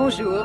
Bonjour.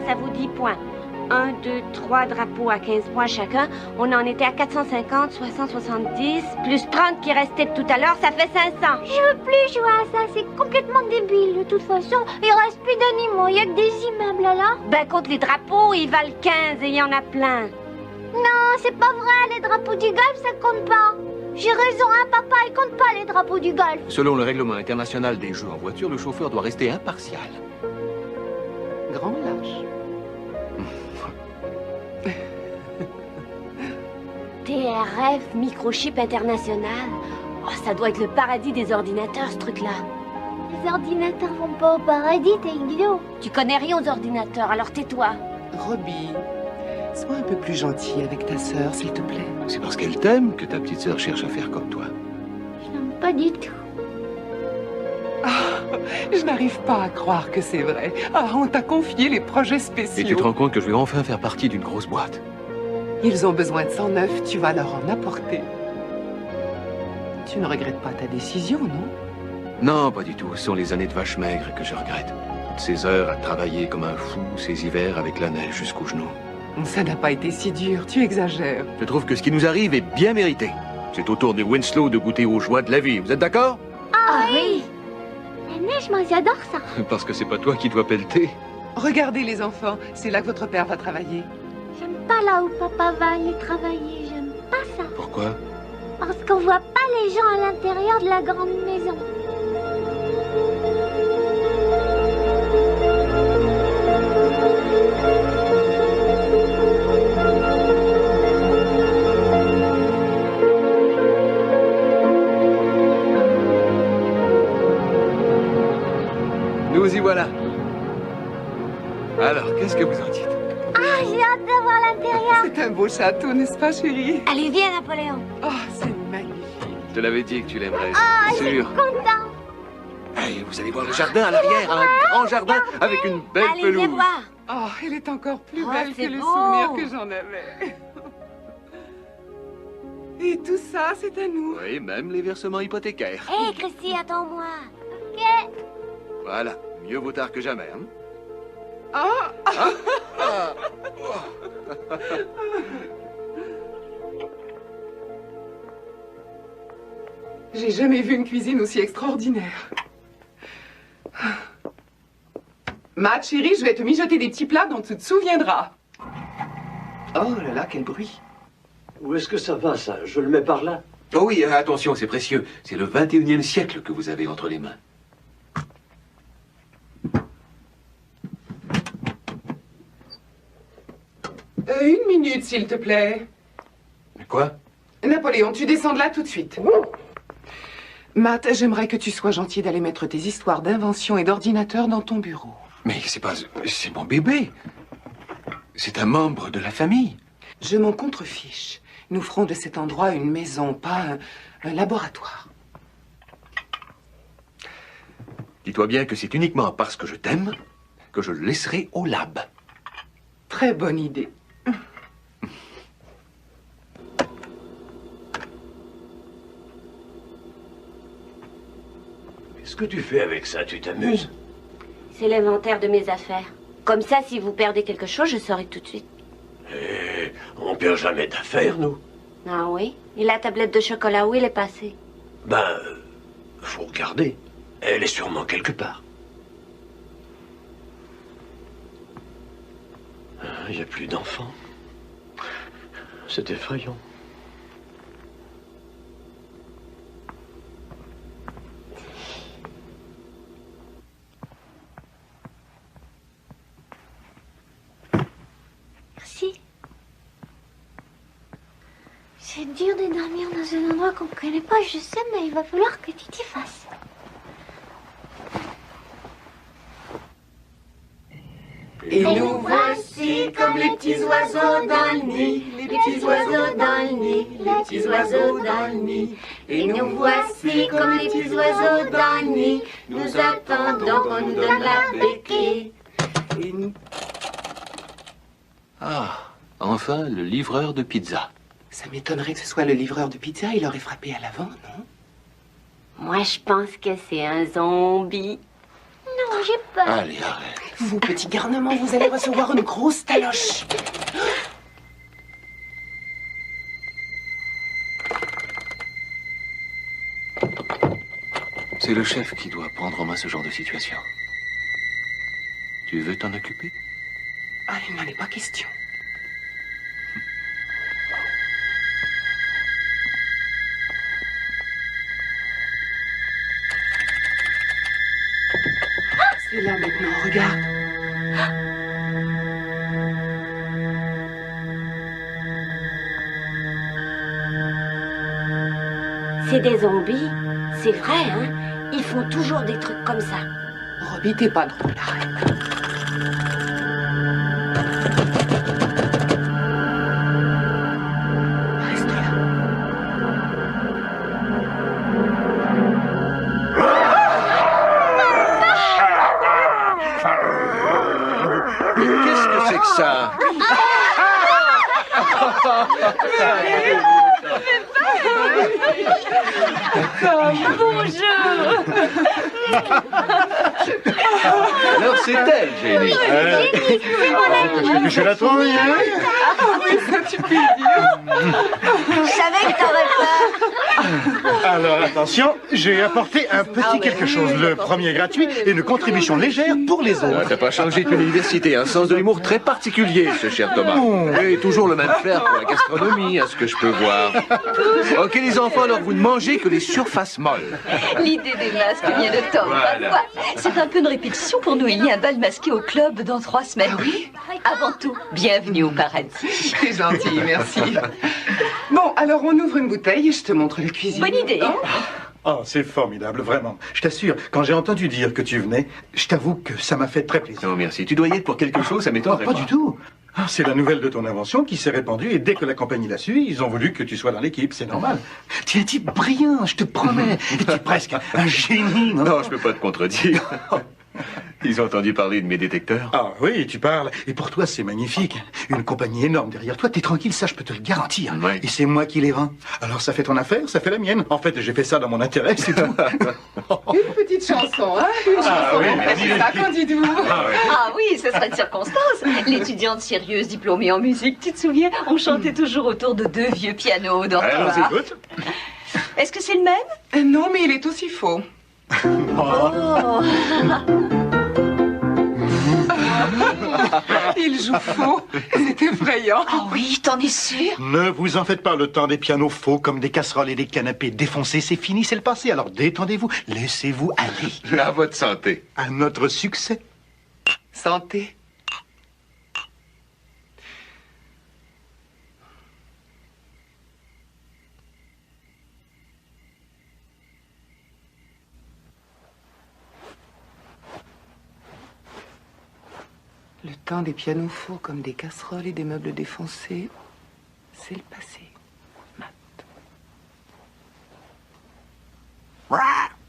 Ça vous 10 points. 1, 2, 3 drapeaux à 15 points chacun. On en était à 450, 670, plus 30 qui restaient de tout à l'heure, ça fait 500. Je veux plus jouer à ça, c'est complètement débile. De toute façon, il reste plus d'animaux, il y a que des immeubles alors. Ben, contre les drapeaux, ils valent 15 et il y en a plein. Non, c'est pas vrai, les drapeaux du golf, ça compte pas. J'ai raison, hein, papa, il compte pas les drapeaux du golf. Selon le règlement international des jeux en voiture, le chauffeur doit rester impartial. Grand lâche. TRF, microchip international. Oh, ça doit être le paradis des ordinateurs, ce truc-là. Les ordinateurs vont pas au paradis, t'es idiot. Tu connais rien aux ordinateurs, alors tais-toi. Robbie, sois un peu plus gentil avec ta sœur, s'il te plaît. C'est parce qu'elle t'aime que ta petite sœur cherche à faire comme toi. Je l'aime pas du tout. Ah, je n'arrive pas à croire que c'est vrai. Ah, on t'a confié les projets spéciaux. Et tu te rends compte que je vais enfin faire partie d'une grosse boîte. Ils ont besoin de 109, tu vas leur en apporter. Tu ne regrettes pas ta décision, non? Non, pas du tout. Ce sont les années de vache maigre que je regrette. Toutes ces heures à travailler comme un fou, ces hivers avec la neige jusqu'aux genoux. Ça n'a pas été si dur, tu exagères. Je trouve que ce qui nous arrive est bien mérité. C'est au tour de Winslow de goûter aux joies de la vie. Vous êtes d'accord? Ah oui. La neige, moi j'adore ça. Parce que c'est pas toi qui dois pelleter. Regardez les enfants, c'est là que votre père va travailler. J'aime pas là où papa va aller travailler, j'aime pas ça. Pourquoi? Parce qu'on voit pas les gens à l'intérieur de la grande maison. Nous y voilà. Alors, qu'est-ce que vous en dites? Ah, j'ai hâte de voir l'intérieur. C'est un beau château, n'est-ce pas, chérie? Allez, viens, Napoléon. Oh, c'est magnifique. Je te l'avais dit que tu l'aimerais, Ah, c'est je suis sûr. content. Hey, vous allez voir le jardin à l'arrière, un grand jardin avec une belle Allez, viens pelouse. voir. Oh, elle est encore plus Oh, belle que c'est le beau. souvenir que j'en avais. Et tout ça, c'est à nous. Oui, même les versements hypothécaires. Hé, Christy, attends-moi. Ok. Voilà, mieux vaut tard que jamais, hein? Ah, j'ai jamais vu une cuisine aussi extraordinaire. Matt, chérie, je vais te mijoter des petits plats dont tu te souviendras. Oh là là, quel bruit. Où est-ce que ça va, ça? Je le mets par là. Oh oui, attention, c'est précieux. C'est le 21e siècle que vous avez entre les mains. Une minute, s'il te plaît. Quoi? Napoléon, tu descends de là tout de suite. Matt, j'aimerais que tu sois gentil d'aller mettre tes histoires d'invention et d'ordinateur dans ton bureau. Mais c'est pas... C'est mon bébé. C'est un membre de la famille. Je m'en contrefiche. Nous ferons de cet endroit une maison, pas un laboratoire. Dis-toi bien que c'est uniquement parce que je t'aime que je le laisserai au lab. Très bonne idée. Qu'est-ce que tu fais avec ça? Tu t'amuses? C'est l'inventaire de mes affaires. Comme ça, si vous perdez quelque chose, je saurai tout de suite. Eh, on perd jamais d'affaires, nous. Ah oui? Et la tablette de chocolat, où elle est passée? Ben, faut regarder. Elle est sûrement quelque part. Il n'y a plus d'enfants. C'est effrayant. Merci. C'est dur de dormir dans un endroit qu'on ne connaît pas, je sais, mais il va falloir que tu t'y fasses. Et nous voici comme les petits oiseaux dans le nid, les petits oiseaux dans le nid, les petits oiseaux dans le nid. Et nous voici comme les petits oiseaux dans le nid, nous attendons qu'on nous donne la béquille. Et nous... Ah, enfin, le livreur de pizza. Ça m'étonnerait que ce soit le livreur de pizza, il aurait frappé à l'avant, non? Moi, je pense que c'est un zombie. Non, j'ai peur. Allez, arrête. Vous, petit garnement, vous allez recevoir une grosse taloche. C'est le chef qui doit prendre en main ce genre de situation. Tu veux t'en occuper? Ah, il n'en est pas question. C'est là maintenant, regarde. C'est des zombies. C'est vrai, hein? Ils font toujours des trucs comme ça. Robbie, t'es pas drôle, arrête. Reste là. Qu'est-ce que c'est que ça? Alors c'est elle, Jenny. Je la trouve. Je savais que t'aurais peur. Alors attention, j'ai apporté un petit quelque chose. Le premier gratuit et une contribution légère pour les Ah, autres. t'as pas changé depuis l'université, un sens de l'humour très particulier, ce cher Thomas. Et toujours le même flair pour la gastronomie, à ce que je peux voir. Ok, les enfants, alors vous ne mangez que les surfaces molles. L'idée des masques vient de Tom. Voilà. Parfois, c'est un peu de répétition pour nous. Il y a un bal masqué au club dans 3 semaines. Oui. Avant tout, bienvenue au paradis. C'est gentil, merci. Bon, alors on ouvre une bouteille et je te montre la cuisine. Bonne idée. Oh, c'est formidable, vraiment. Je t'assure, quand j'ai entendu dire que tu venais, je t'avoue que ça m'a fait très plaisir. Non, merci. Tu dois y être pour quelque chose, ça Oh, m'étonnerait pas du tout. Ah, c'est la nouvelle de ton invention qui s'est répandue et dès que la compagnie l'a su, ils ont voulu que tu sois dans l'équipe, c'est normal. Tu es un type brillant, je te promets. Et tu es presque un génie, non? Non, je peux pas te contredire. Ils ont entendu parler de mes détecteurs. Ah oui, tu parles. Et pour toi, c'est magnifique. Une compagnie énorme derrière toi. T'es tranquille, ça, je peux te le garantir. Oui. Et c'est moi qui les vends. Alors ça fait ton affaire, ça fait la mienne. En fait, j'ai fait ça dans mon intérêt, c'est tout. Une petite chanson, hein? Une chanson. oui, C'est ça, qu'en dites-vous? Ah oui, ce serait de circonstance. L'étudiante sérieuse diplômée en musique, tu te souviens? On chantait toujours autour de 2 vieux pianos dans Alors, le écoute. Est-ce que c'est le même? Non, mais il est aussi faux. Oh. Il joue faux. C'est effrayant. Ah oui, t'en es sûr? Ne vous en faites pas, le temps des pianos faux comme des casseroles et des canapés défoncés, c'est fini, c'est le passé. Alors détendez-vous, laissez-vous aller. À votre santé. À notre succès. Santé. Le temps des pianos faux comme des casseroles et des meubles défoncés, c'est le passé.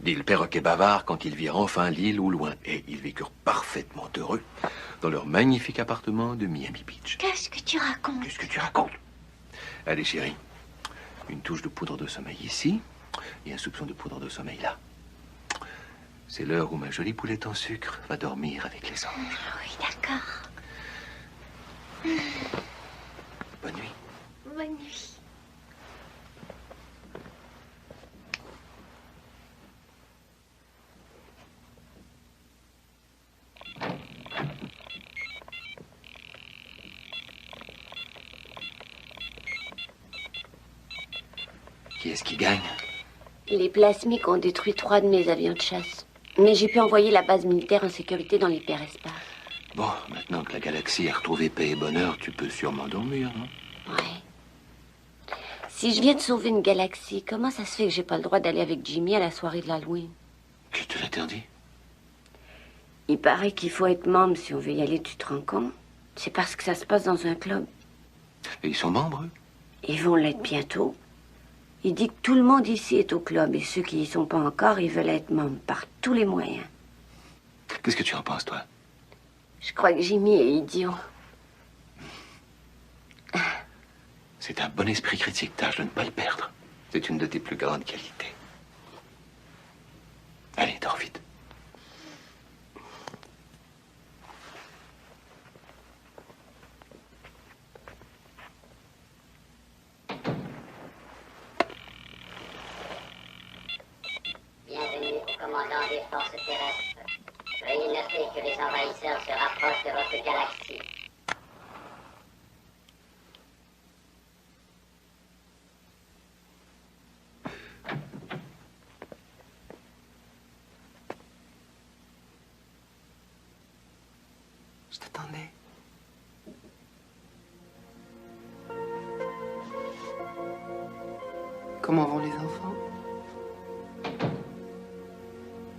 Dit le perroquet bavard quand ils virent enfin l'île au loin. Et ils vécurent parfaitement heureux dans leur magnifique appartement de Miami Beach. Qu'est-ce que tu racontes? Qu'est-ce que tu racontes? Allez, chérie. Une touche de poudre de sommeil ici et un soupçon de poudre de sommeil là. C'est l'heure où ma jolie poulette en sucre va dormir avec les anges. Oui, d'accord. Bonne nuit. Bonne nuit. Qui est-ce qui gagne? Les plasmiques ont détruit 3 de mes avions de chasse. Mais j'ai pu envoyer la base militaire en sécurité dans l'hyperespace. Bon, maintenant que la galaxie a retrouvé paix et bonheur, tu peux sûrement dormir, non? Ouais. Si je viens de sauver une galaxie, comment ça se fait que j'ai pas le droit d'aller avec Jimmy à la soirée de l'Halloween? Qui te l'interdit? Il paraît qu'il faut être membre si on veut y aller, tu te rends compte? C'est parce que ça se passe dans un club. Et ils sont membres, eux? Ils vont l'être bientôt. Il dit que tout le monde ici est au club et ceux qui y sont pas encore, ils veulent être membres par tous les moyens. Qu'est-ce que tu en penses, toi? Je crois que Jimmy est idiot. C'est un bon esprit critique, tâche de ne pas le perdre. C'est une de tes plus grandes qualités. Allez, dors vite. Bienvenue au commandant des forces terrestres. Veuillez noter que les envahisseurs se rapprochent de votre galaxie. Je t'attendais. Comment vont les enfants?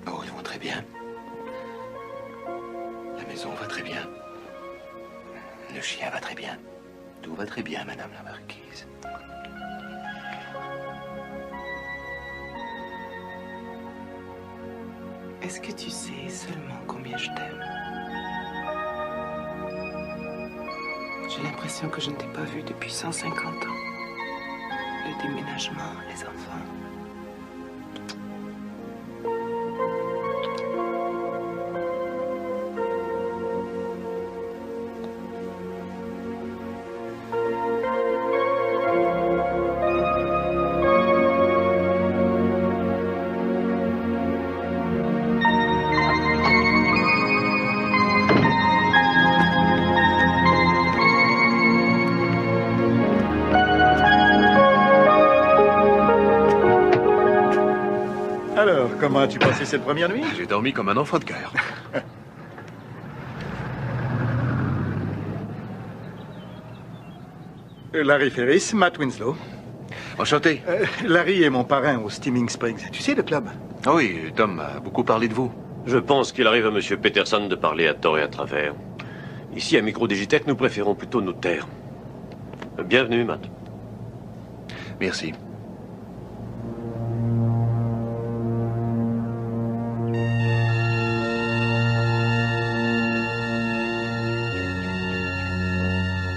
Oh, ils vont très bien. La maison va très bien. Le chien va très bien. Tout va très bien, Madame la Marquise. Est-ce que tu sais seulement combien je t'aime? J'ai l'impression que je ne t'ai pas vu depuis 150 ans. Le déménagement, les enfants. Alors, comment as-tu passé cette première nuit? J'ai dormi comme un enfant de cœur. Larry Ferris, Matt Winslow. Enchanté. Larry est mon parrain au Steaming Springs. Tu sais, le club? Ah oui, Tom m'a beaucoup parlé de vous. Je pense qu'il arrive à M. Peterson de parler à tort et à travers. Ici, à Microdigitech, nous préférons plutôt nous taire. Bienvenue, Matt. Merci.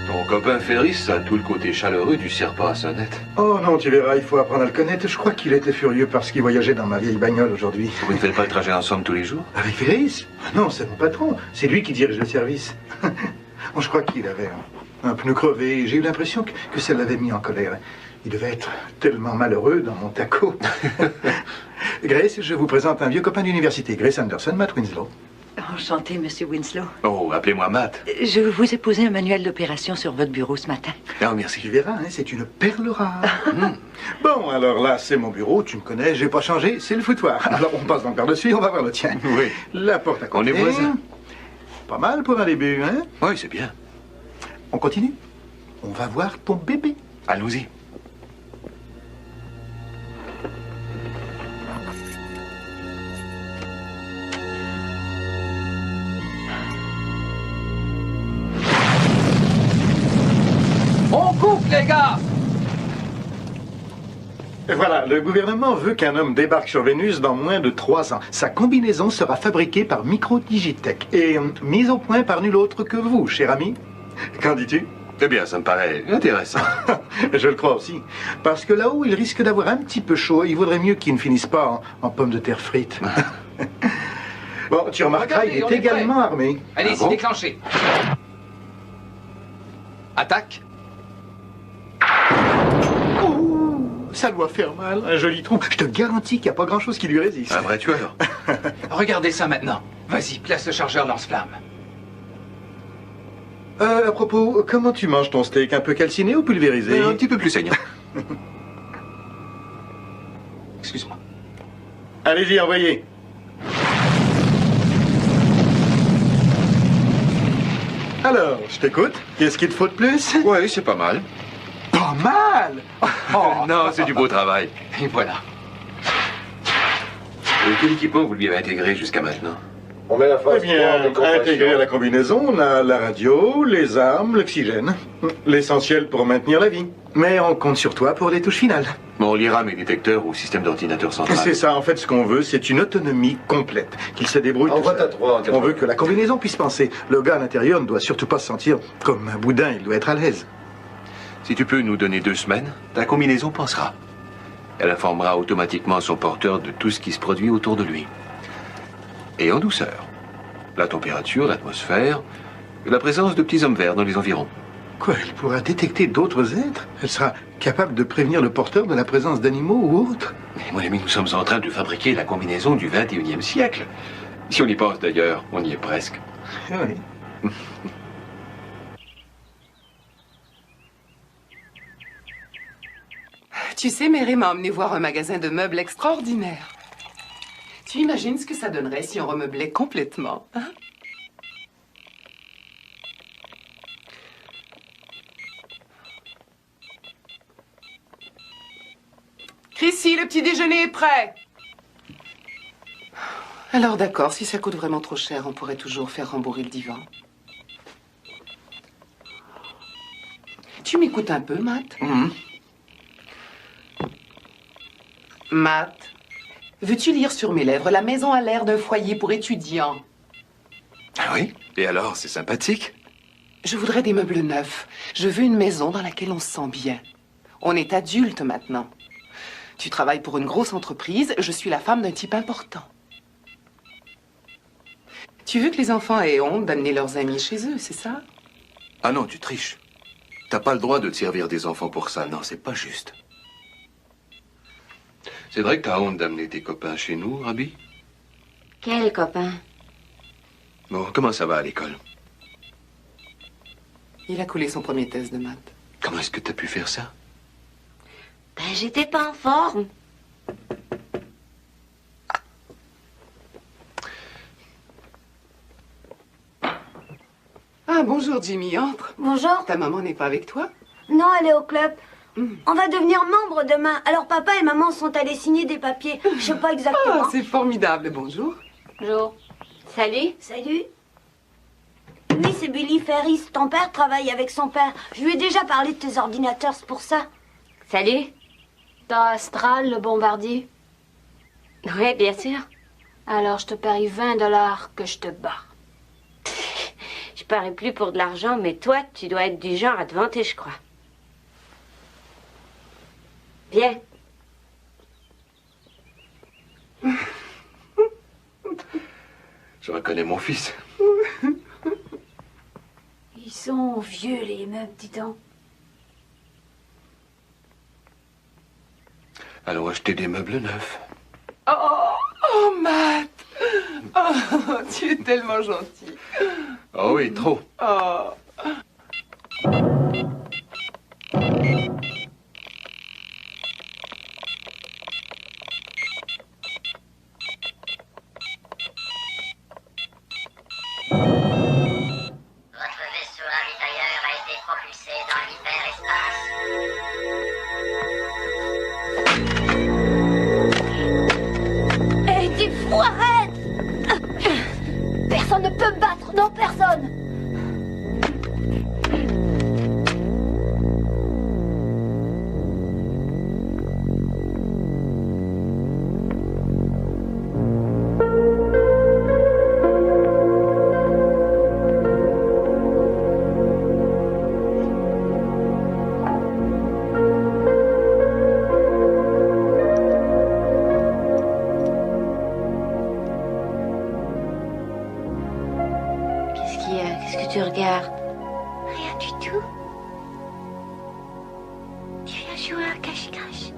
Ton copain Ferris a tout le côté chaleureux du serpent à sonnette. Oh non, tu verras, il faut apprendre à le connaître. Je crois qu'il était furieux parce qu'il voyageait dans ma vieille bagnole aujourd'hui. Vous ne faites pas le trajet ensemble tous les jours? Avec Ferris? Non, c'est mon patron. C'est lui qui dirige le service. Bon, je crois qu'il avait un pneu crevé. J'ai eu l'impression que ça l'avait mis en colère. Il devait être tellement malheureux dans mon taco. Grace, je vous présente un vieux copain d'université. Grace Anderson, Matt Winslow. Enchanté, Monsieur Winslow. Oh, appelez-moi Matt. Je vous ai posé un manuel d'opération sur votre bureau ce matin. Non, merci. Tu verras, hein, c'est une perle rare. Bon, alors là, c'est mon bureau, tu me connais, j'ai pas changé, c'est le foutoir. Alors on passe donc par-dessus, on va voir le tien. Oui. La porte à côté. On est voisins. Pas mal pour un début, hein? Oui, c'est bien. On continue? On va voir ton bébé. Allons-y. On coupe, les gars! Et voilà, le gouvernement veut qu'un homme débarque sur Vénus dans moins de 3 ans. Sa combinaison sera fabriquée par Microdigitech et mise au point par nul autre que vous, cher ami. Qu'en dis-tu? Eh bien, ça me paraît intéressant. Je le crois aussi. Parce que là-haut, il risque d'avoir un petit peu chaud. Il vaudrait mieux qu'il ne finisse pas en pommes de terre frites. Bon, tu remarqueras, Regardez, il on est est prêt. également armé. Allez, Ah c'est bon? déclenché. Attaque. Oh, ça doit faire mal. Un joli trou. Je te garantis qu'il n'y a pas grand-chose qui lui résiste. Un vrai tueur. Regardez ça maintenant. Vas-y, place le chargeur lance-flamme. À propos, comment tu manges ton steak? Un peu calciné ou pulvérisé? Un petit peu plus saignant. Allez-y, envoyez. Alors, je t'écoute. Qu'est-ce qu'il te faut de plus? Oui, c'est pas mal. Pas mal? Oh. Non, c'est du beau travail. Et voilà. Et quel équipement vous lui avez intégré jusqu'à maintenant? On met la phase. Eh bien, intégrer à la combinaison, on a la radio, les armes, l'oxygène. L'essentiel pour maintenir la vie. Mais on compte sur toi pour les touches finales. Bon, on liera mes détecteurs au système d'ordinateur central. C'est ça, en fait, ce qu'on veut, c'est une autonomie complète. Qu'il se débrouille tout seul. On veut que la combinaison puisse penser. Le gars à l'intérieur ne doit surtout pas se sentir comme un boudin, il doit être à l'aise. Si tu peux nous donner 2 semaines, ta combinaison pensera. Elle informera automatiquement son porteur de tout ce qui se produit autour de lui. Et en douceur. La température, l'atmosphère, la présence de petits hommes verts dans les environs. Quoi, elle pourra détecter d'autres êtres? Elle sera capable de prévenir le porteur de la présence d'animaux ou autres? Mais mon ami, nous sommes en train de fabriquer la combinaison du 21e siècle. Si on y pense d'ailleurs, on y est presque. Oui. Tu sais, Mary m'a emmené voir un magasin de meubles extraordinaire. Tu imagines ce que ça donnerait si on remeublait complètement, hein? Chrissy, le petit déjeuner est prêt. Alors d'accord, si ça coûte vraiment trop cher, on pourrait toujours faire rembourrer le divan. Tu m'écoutes un peu, Matt? Matt, veux-tu lire sur mes lèvres La maison à l'air d'un foyer pour étudiants? Ah oui? Et alors, c'est sympathique? Je voudrais des meubles neufs. Je veux une maison dans laquelle on se sent bien. On est adulte maintenant. Tu travailles pour une grosse entreprise, je suis la femme d'un type important. Tu veux que les enfants aient honte d'amener leurs amis chez eux, c'est ça? Ah non, tu triches. T'as pas le droit de te servir des enfants pour ça. Non, c'est pas juste. C'est vrai que t'as honte d'amener tes copains chez nous, Rabi? Quel copain? Bon, comment ça va à l'école? Il a coulé son premier test de maths. Comment est-ce que t'as pu faire ça? Ben, j'étais pas en forme. Ah, bonjour Jimmy, entre. Bonjour. Ta maman n'est pas avec toi? Non, elle est au club. On va devenir membre demain. Alors papa et maman sont allés signer des papiers. Je sais pas exactement. Ah, c'est formidable. Bonjour. Bonjour. Salut. Salut. Oui, c'est Billy Ferris. Ton père travaille avec son père. Je lui ai déjà parlé de tes ordinateurs, c'est pour ça. Salut. T'as Astral, le bombardier? Oui, bien sûr. Alors, je te parie 20$ que je te bats. Je parie plus pour de l'argent, mais toi, tu dois être du genre à te vanter, je crois. Viens. Je reconnais mon fils. Ils sont vieux, les meubles, dis donc. Allons acheter des meubles neufs. Oh, Matt. Oh, tu es tellement gentil. Oh oui, trop. Oh. Votre vaisseau ravitailleur a été propulsé dans l'hyperespace. Hé, t'es fou, arrête! Personne ne peut me battre, non, personne! Qu'est-ce qu'il y a? Qu'est-ce que tu regardes? Rien du tout. Tu viens jouer à cache-cache.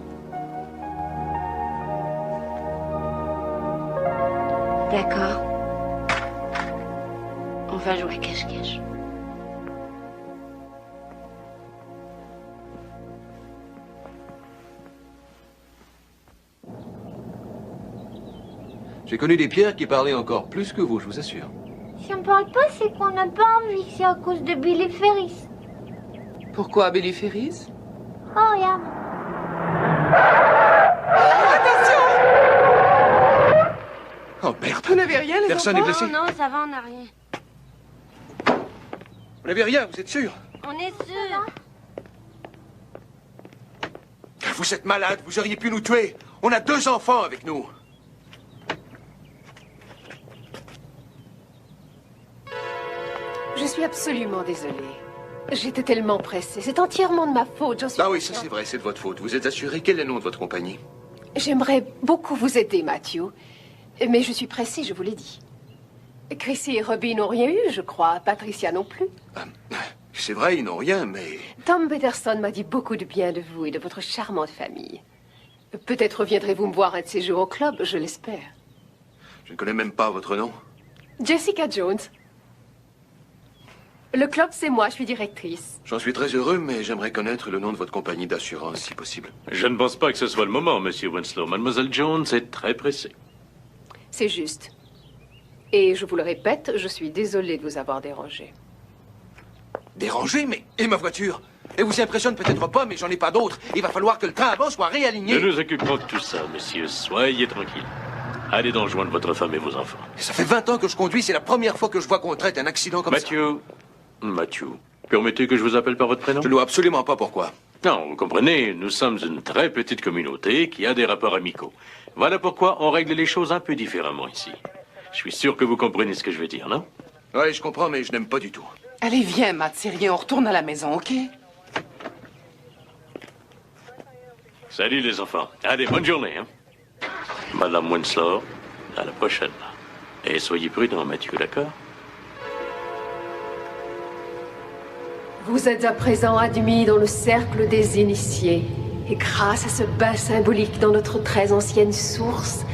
D'accord. On va jouer à cache-cache. J'ai connu des Pierres qui parlaient encore plus que vous, je vous assure. Si on parle pas, c'est qu'on n'a pas envie, c'est à cause de Billy Ferris. Pourquoi Billy Ferris? Oh, regarde. Oh merde. Vous n'avez rien, les Personne n'est enfants? blessé? Non, ça va, on n'a rien. Vous n'avez rien, vous êtes sûr? On est sûr. Vous êtes malade, vous auriez pu nous tuer. On a 2 enfants avec nous. Je suis absolument désolée. J'étais tellement pressée. C'est entièrement de ma faute, j'en suis... Ah oui, ça c'est vrai, c'est de votre faute. Vous êtes assuré? Quel est le nom de votre compagnie? J'aimerais beaucoup vous aider, Matthew. Mais je suis pressée, je vous l'ai dit. Chrissy et Robbie n'ont rien eu, je crois. Patricia non plus. C'est vrai, ils n'ont rien, mais... Tom Peterson m'a dit beaucoup de bien de vous et de votre charmante famille. Peut-être viendrez-vous me voir un de ces jours au club, je l'espère. Je ne connais même pas votre nom. Jessica Jones. Le club, c'est moi, je suis directrice. J'en suis très heureux, mais j'aimerais connaître le nom de votre compagnie d'assurance, si possible. Je ne pense pas que ce soit le moment, Monsieur Winslow. Mademoiselle Jones est très pressée. C'est juste. Et je vous le répète, je suis désolée de vous avoir dérangé. Dérangé, mais... Et ma voiture? Elle vous impressionne peut-être pas, mais j'en ai pas d'autres. Il va falloir que le train avant soit réaligné. Nous nous occuperons de tout ça, messieurs. Soyez tranquilles. Allez donc joindre votre femme et vos enfants. Ça fait 20 ans que je conduis, c'est la première fois que je vois qu'on traite un accident comme ça. Matthew, permettez que je vous appelle par votre prénom? Je ne vois absolument pas pourquoi. Non, vous comprenez, nous sommes une très petite communauté qui a des rapports amicaux. Voilà pourquoi on règle les choses un peu différemment ici. Je suis sûr que vous comprenez ce que je veux dire, non? Oui, je comprends, mais je n'aime pas du tout. Allez, viens, Matt, c'est rien, on retourne à la maison, OK? Salut les enfants. Allez, bonne journée, hein? Madame Winslow, à la prochaine. Et soyez prudents, Matthew, d'accord? Vous êtes à présent admis dans le cercle des initiés. Et grâce à ce bain symbolique dans notre très ancienne source,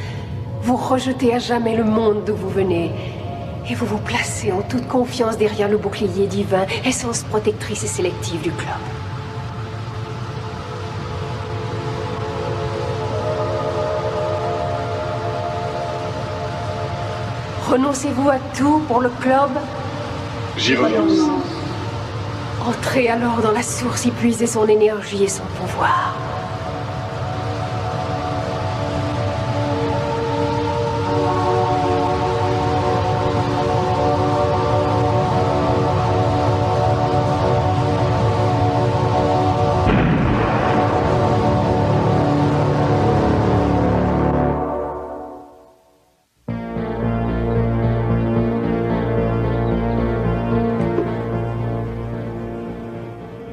vous rejetez à jamais le monde d'où vous venez. Et vous vous placez en toute confiance derrière le bouclier divin, essence protectrice et sélective du club. Renoncez-vous à tout pour le club? J'y renonce. Entrez alors dans la source, y puisez son énergie et son pouvoir.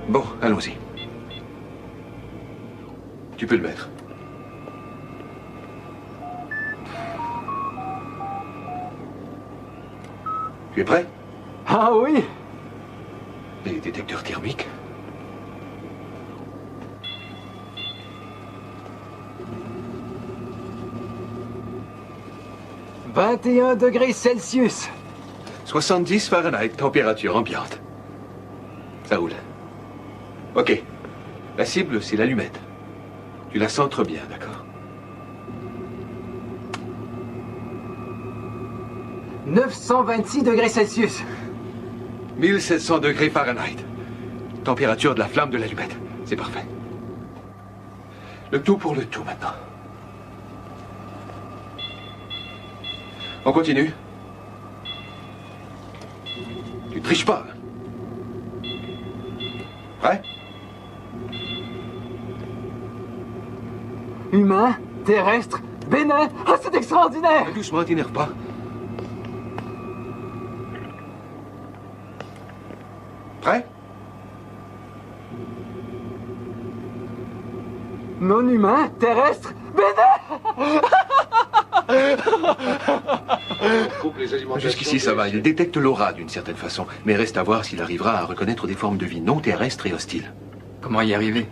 Bon, allons-y. Tu peux le mettre. Tu es prêt? Ah oui. Les détecteurs thermiques. « 21 degrés Celsius. 70 Fahrenheit, température ambiante. Ça roule. Ok. La cible, c'est l'allumette. Tu la centres bien, d'accord? 926 degrés Celsius. 1700 degrés Fahrenheit. Température de la flamme de l'allumette. C'est parfait. Le tout pour le tout, maintenant. On continue. Tu triches pas. Prêt? Humain, terrestre, bénin. Ah, c'est extraordinaire. Doucement, t'énerve pas. Prêt? Non humain, terrestre, bénin. Jusqu'ici, ça va. Il détecte l'aura d'une certaine façon. Mais reste à voir s'il arrivera à reconnaître des formes de vie non terrestres et hostiles. Comment y arriver?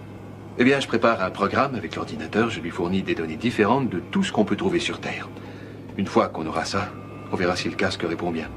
Eh bien, je prépare un programme avec l'ordinateur. Je lui fournis des données différentes de tout ce qu'on peut trouver sur Terre. Une fois qu'on aura ça, on verra si le casque répond bien.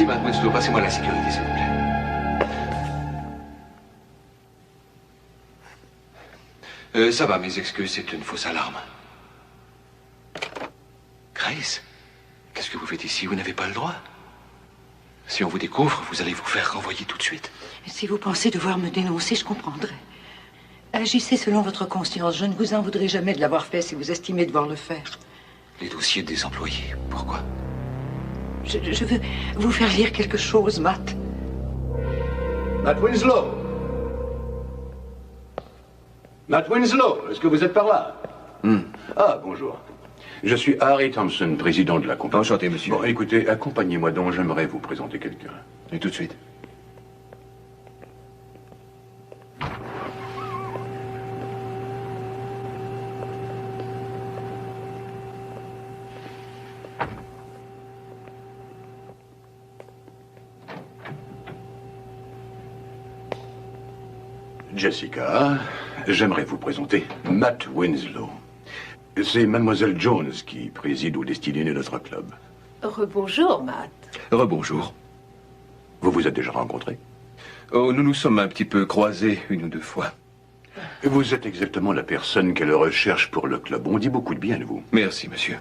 Mme Winslow, passez-moi la sécurité, s'il vous plaît. Ça va, mes excuses, c'est une fausse alarme. Grace, qu'est-ce que vous faites ici? Vous n'avez pas le droit. Si on vous découvre, vous allez vous faire renvoyer tout de suite. Si vous pensez devoir me dénoncer, je comprendrai. Agissez selon votre conscience. Je ne vous en voudrais jamais de l'avoir fait si vous estimez devoir le faire. Les dossiers des employés, pourquoi? Je veux vous faire lire quelque chose, Matt. Matt Winslow. Matt Winslow, est-ce que vous êtes par là? Ah, bonjour. Je suis Harry Thompson, président de la compagnie. Enchanté, monsieur. Bon, écoutez, accompagnez-moi donc, j'aimerais vous présenter quelqu'un. Et tout de suite. Jessica, j'aimerais vous présenter Matt Winslow. C'est Mademoiselle Jones qui préside aux destinées de notre club. Rebonjour, Matt. Rebonjour. Vous vous êtes déjà rencontrés? Oh, nous nous sommes un petit peu croisés une ou deux fois. Vous êtes exactement la personne qu'elle recherche pour le club. On dit beaucoup de bien de vous. Merci, monsieur.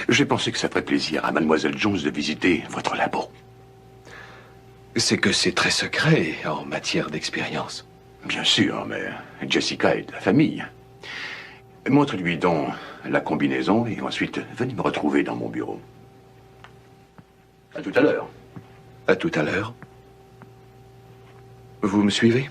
J'ai pensé que ça ferait plaisir à Mademoiselle Jones de visiter votre labo. C'est que c'est très secret en matière d'expérience. Bien sûr, mais Jessica est de la famille. Montre-lui donc la combinaison et ensuite venez me retrouver dans mon bureau. À tout à l'heure. À tout à l'heure. Vous me suivez?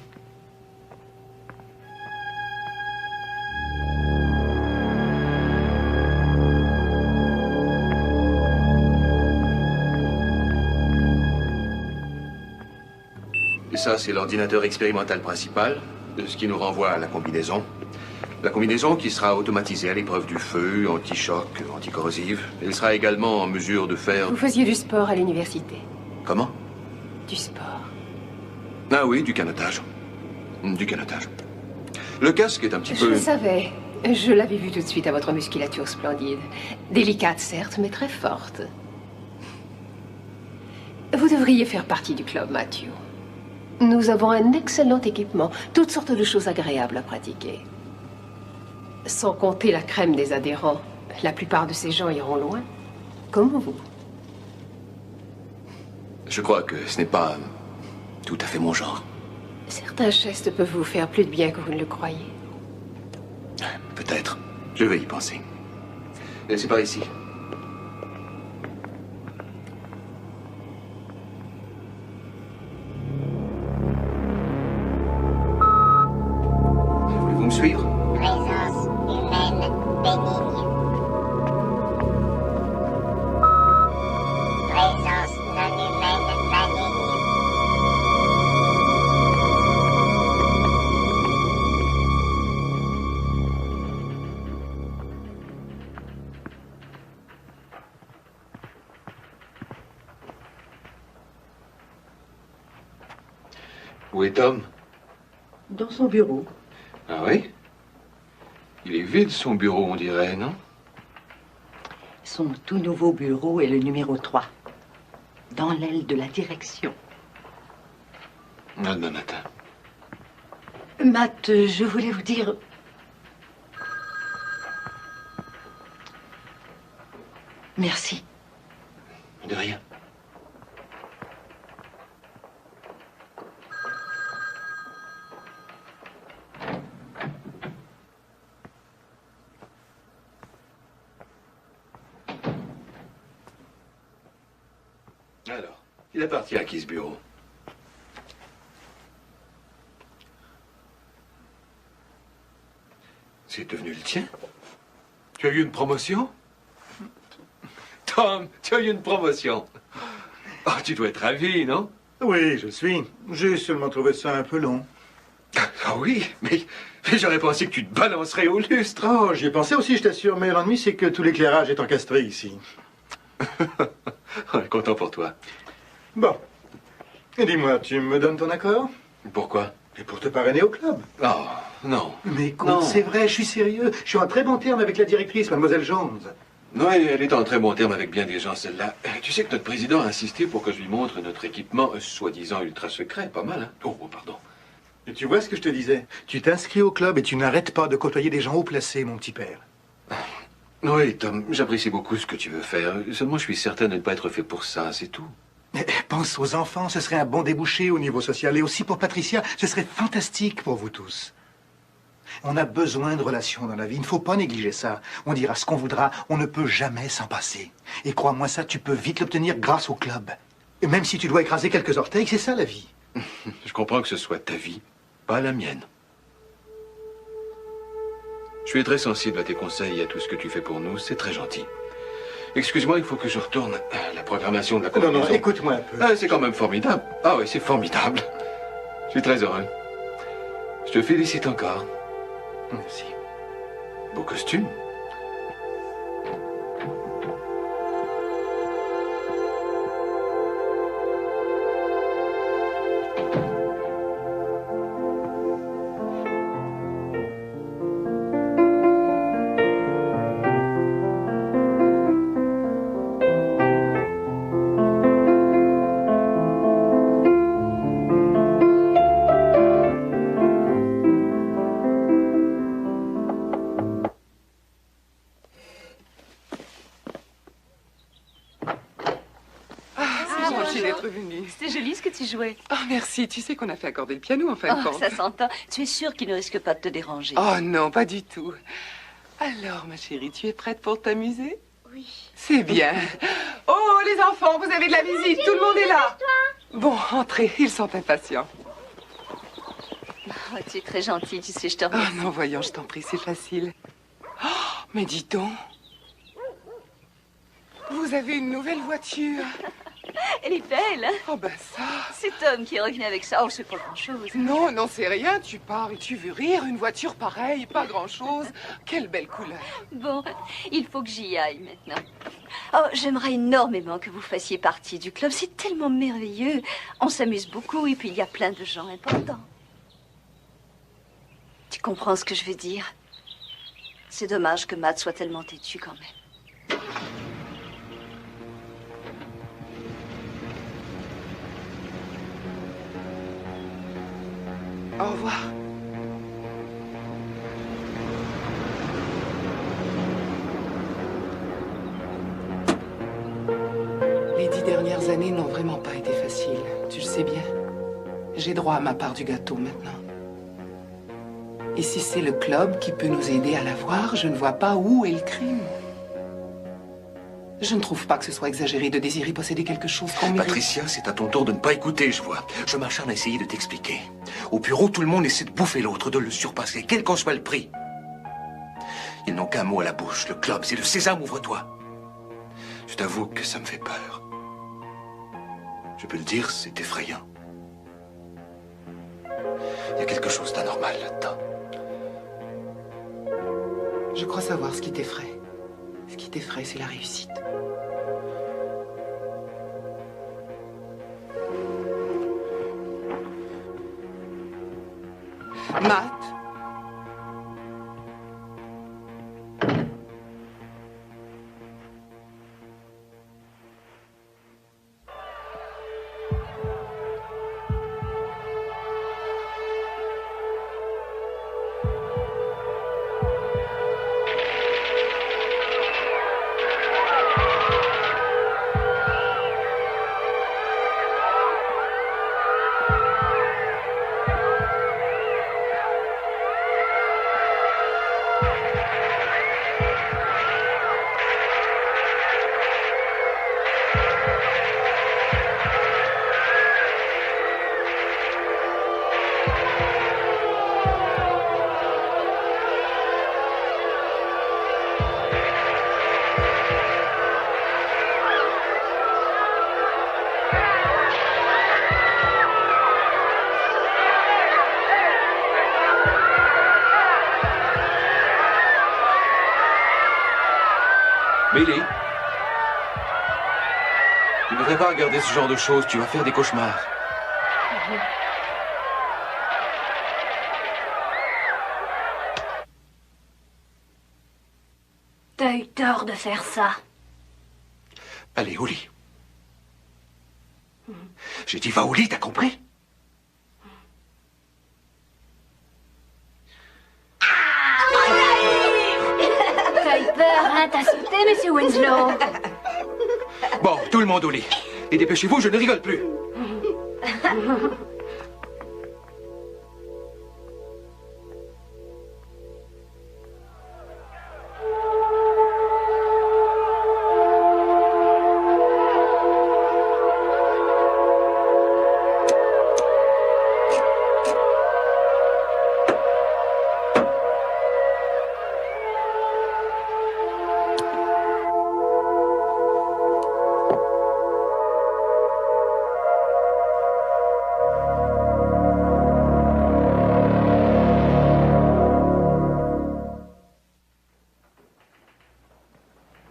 Et ça, c'est l'ordinateur expérimental principal, ce qui nous renvoie à la combinaison. La combinaison qui sera automatisée à l'épreuve du feu, anti-choc, anticorrosive. Elle sera également en mesure de faire... Vous faisiez du sport à l'université. Comment? Du sport. Ah oui, du canotage. Du canotage. Le casque est un petit Je peu... le savais. Je l'avais vu tout de suite à votre musculature splendide. Délicate, certes, mais très forte. Vous devriez faire partie du club, Matthew. Nous avons un excellent équipement. Toutes sortes de choses agréables à pratiquer. Sans compter la crème des adhérents. La plupart de ces gens iront loin. Comme vous. Je crois que ce n'est pas tout à fait mon genre. Certains gestes peuvent vous faire plus de bien que vous ne le croyez. Peut-être. Je vais y penser. Et c'est par ici. Voulez-vous me suivre? Présence humaine bénigne. Présence non humaine maligne. Où est Tom? Dans son bureau. Ah oui? Il est vide, son bureau, on dirait, non? Son tout nouveau bureau est le numéro 3. Dans l'aile de la direction. À demain matin. Matt, je voulais vous dire... Merci. De rien. Alors, il appartient à qui ce bureau? C'est devenu le tien? Tu as eu une promotion? Tom, tu as eu une promotion. Oh, tu dois être ravi, non? Oui, je suis. J'ai seulement trouvé ça un peu long. Ah oui, mais j'aurais pensé que tu te balancerais au lustre. Oh, j'y ai pensé aussi, je t'assure, mais l'ennui, c'est que tout l'éclairage est encastré ici. Content pour toi. Bon. Et dis-moi, tu me donnes ton accord? Pourquoi? Et pour te parrainer au club. Oh, non. Mais écoute, Non. c'est vrai, je suis sérieux. Je suis en très bon terme avec la directrice, Mademoiselle Jones. Non, elle est en très bon terme avec bien des gens, celle-là. Tu sais que notre président a insisté pour que je lui montre notre équipement soi-disant ultra secret. Pas mal, hein? Oh, pardon. Et tu vois ce que je te disais? Tu t'inscris au club et tu n'arrêtes pas de côtoyer des gens haut placés, mon petit père. Oui, Tom, j'apprécie beaucoup ce que tu veux faire. Seulement, je suis certain de ne pas être fait pour ça, c'est tout. Pense aux enfants, ce serait un bon débouché au niveau social. Et aussi pour Patricia, ce serait fantastique pour vous tous. On a besoin de relations dans la vie, il ne faut pas négliger ça. On dira ce qu'on voudra, on ne peut jamais s'en passer. Et crois-moi ça, tu peux vite l'obtenir grâce au club. Et même si tu dois écraser quelques orteils, c'est ça la vie. Je comprends que ce soit ta vie, pas la mienne. Je suis très sensible à tes conseils et à tout ce que tu fais pour nous, c'est très gentil. Excuse-moi, il faut que je retourne à la programmation de la Non, convention. non, écoute-moi un peu. Ah, c'est quand même formidable. Ah oui, c'est formidable. Je suis très heureux. Je te félicite encore. Merci. Beau costume. C'était joli ce que tu jouais. Oh, merci. Tu sais qu'on a fait accorder le piano, en fin de Oh, compte. ça s'entend. Tu es sûre qu'il ne risque pas de te déranger? Oh non, pas du tout. Alors, ma chérie, tu es prête pour t'amuser? Oui. C'est bien. Oh, les enfants, vous avez de la visite. Tout le monde est là. Bon, entrez. Ils sont impatients. Oh, tu es très gentille, tu sais, je te Oh remercie. non, voyons, je t'en prie, c'est facile. Oh, mais dis donc. Vous avez une nouvelle voiture. Elle est belle, hein? Oh ben ça. C'est Tom qui revient avec ça. Oh, c'est pas grand-chose. Non, non, c'est rien. Tu pars et tu veux rire. Une voiture pareille, pas grand-chose. Quelle belle couleur. Bon, il faut que j'y aille maintenant. Oh, j'aimerais énormément que vous fassiez partie du club. C'est tellement merveilleux. On s'amuse beaucoup et puis il y a plein de gens importants. Tu comprends ce que je veux dire? C'est dommage que Matt soit tellement têtu quand même. Au revoir. Les 10 dernières années n'ont vraiment pas été faciles. Tu le sais bien. J'ai droit à ma part du gâteau maintenant. Et si c'est le club qui peut nous aider à l'avoir, je ne vois pas où est le crime. Je ne trouve pas que ce soit exagéré de désirer posséder quelque chose qu'on mérite. Patricia, c'est à ton tour de ne pas écouter, je vois. Je m'acharne à essayer de t'expliquer. Au bureau, tout le monde essaie de bouffer l'autre, de le surpasser, quel qu'en soit le prix. Ils n'ont qu'un mot à la bouche. Le club, c'est le sésame, ouvre-toi. Je t'avoue que ça me fait peur. Je peux le dire, c'est effrayant. Il y a quelque chose d'anormal là-dedans. Je crois savoir ce qui t'effraie. Ce qui t'effraie, c'est la réussite. Matt? Billy, tu ne devrais pas regarder ce genre de choses, tu vas faire des cauchemars. T'as eu tort de faire ça. Allez, au lit. J'ai dit va au lit, t'as compris? T'as eu peur, hein? T'as sauté, monsieur Winslow. Bon, tout le monde au lit. Et dépêchez-vous, je ne rigole plus.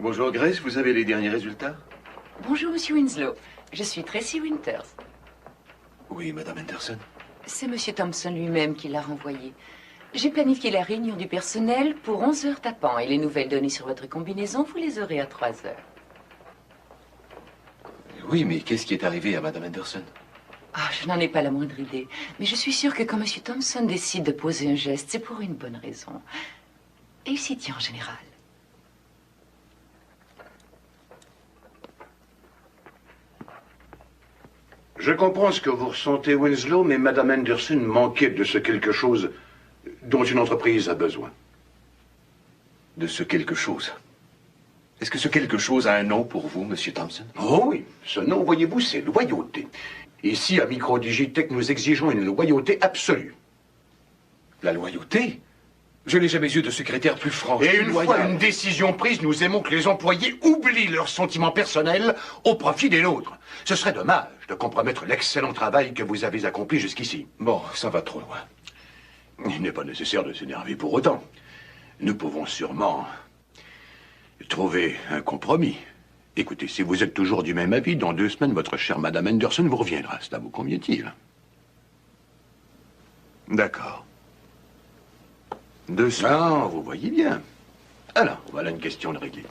Bonjour Grace, vous avez les derniers résultats? Bonjour, monsieur Winslow. Je suis Tracy Winters. Oui, madame Anderson. C'est monsieur Thompson lui-même qui l'a renvoyé. J'ai planifié la réunion du personnel pour 11 heures tapant et les nouvelles données sur votre combinaison, vous les aurez à 3 heures. Oui, mais qu'est-ce qui est arrivé à madame Anderson? Ah, je n'en ai pas la moindre idée. Mais je suis sûre que quand monsieur Thompson décide de poser un geste, c'est pour une bonne raison. Et il s'y tient en général. Je comprends ce que vous ressentez, Winslow, mais Madame Anderson manquait de ce quelque chose dont une entreprise a besoin. De ce quelque chose? Est-ce que ce quelque chose a un nom pour vous, monsieur Thompson? Oh oui, ce nom, voyez-vous, c'est loyauté. Ici, à Microdigitech, nous exigeons une loyauté absolue. La loyauté? Je n'ai jamais eu de secrétaire plus franc. Et une fois une décision prise, nous aimons que les employés oublient leurs sentiments personnels au profit des nôtres. Ce serait dommage de compromettre l'excellent travail que vous avez accompli jusqu'ici. Bon, ça va trop loin. Il n'est pas nécessaire de s'énerver pour autant. Nous pouvons sûrement trouver un compromis. Écoutez, si vous êtes toujours du même avis, dans 2 semaines, votre chère Madame Anderson vous reviendra. Cela vous convient-il? D'accord. 2 semaines. Ah, vous voyez bien. Alors, voilà une question de régler.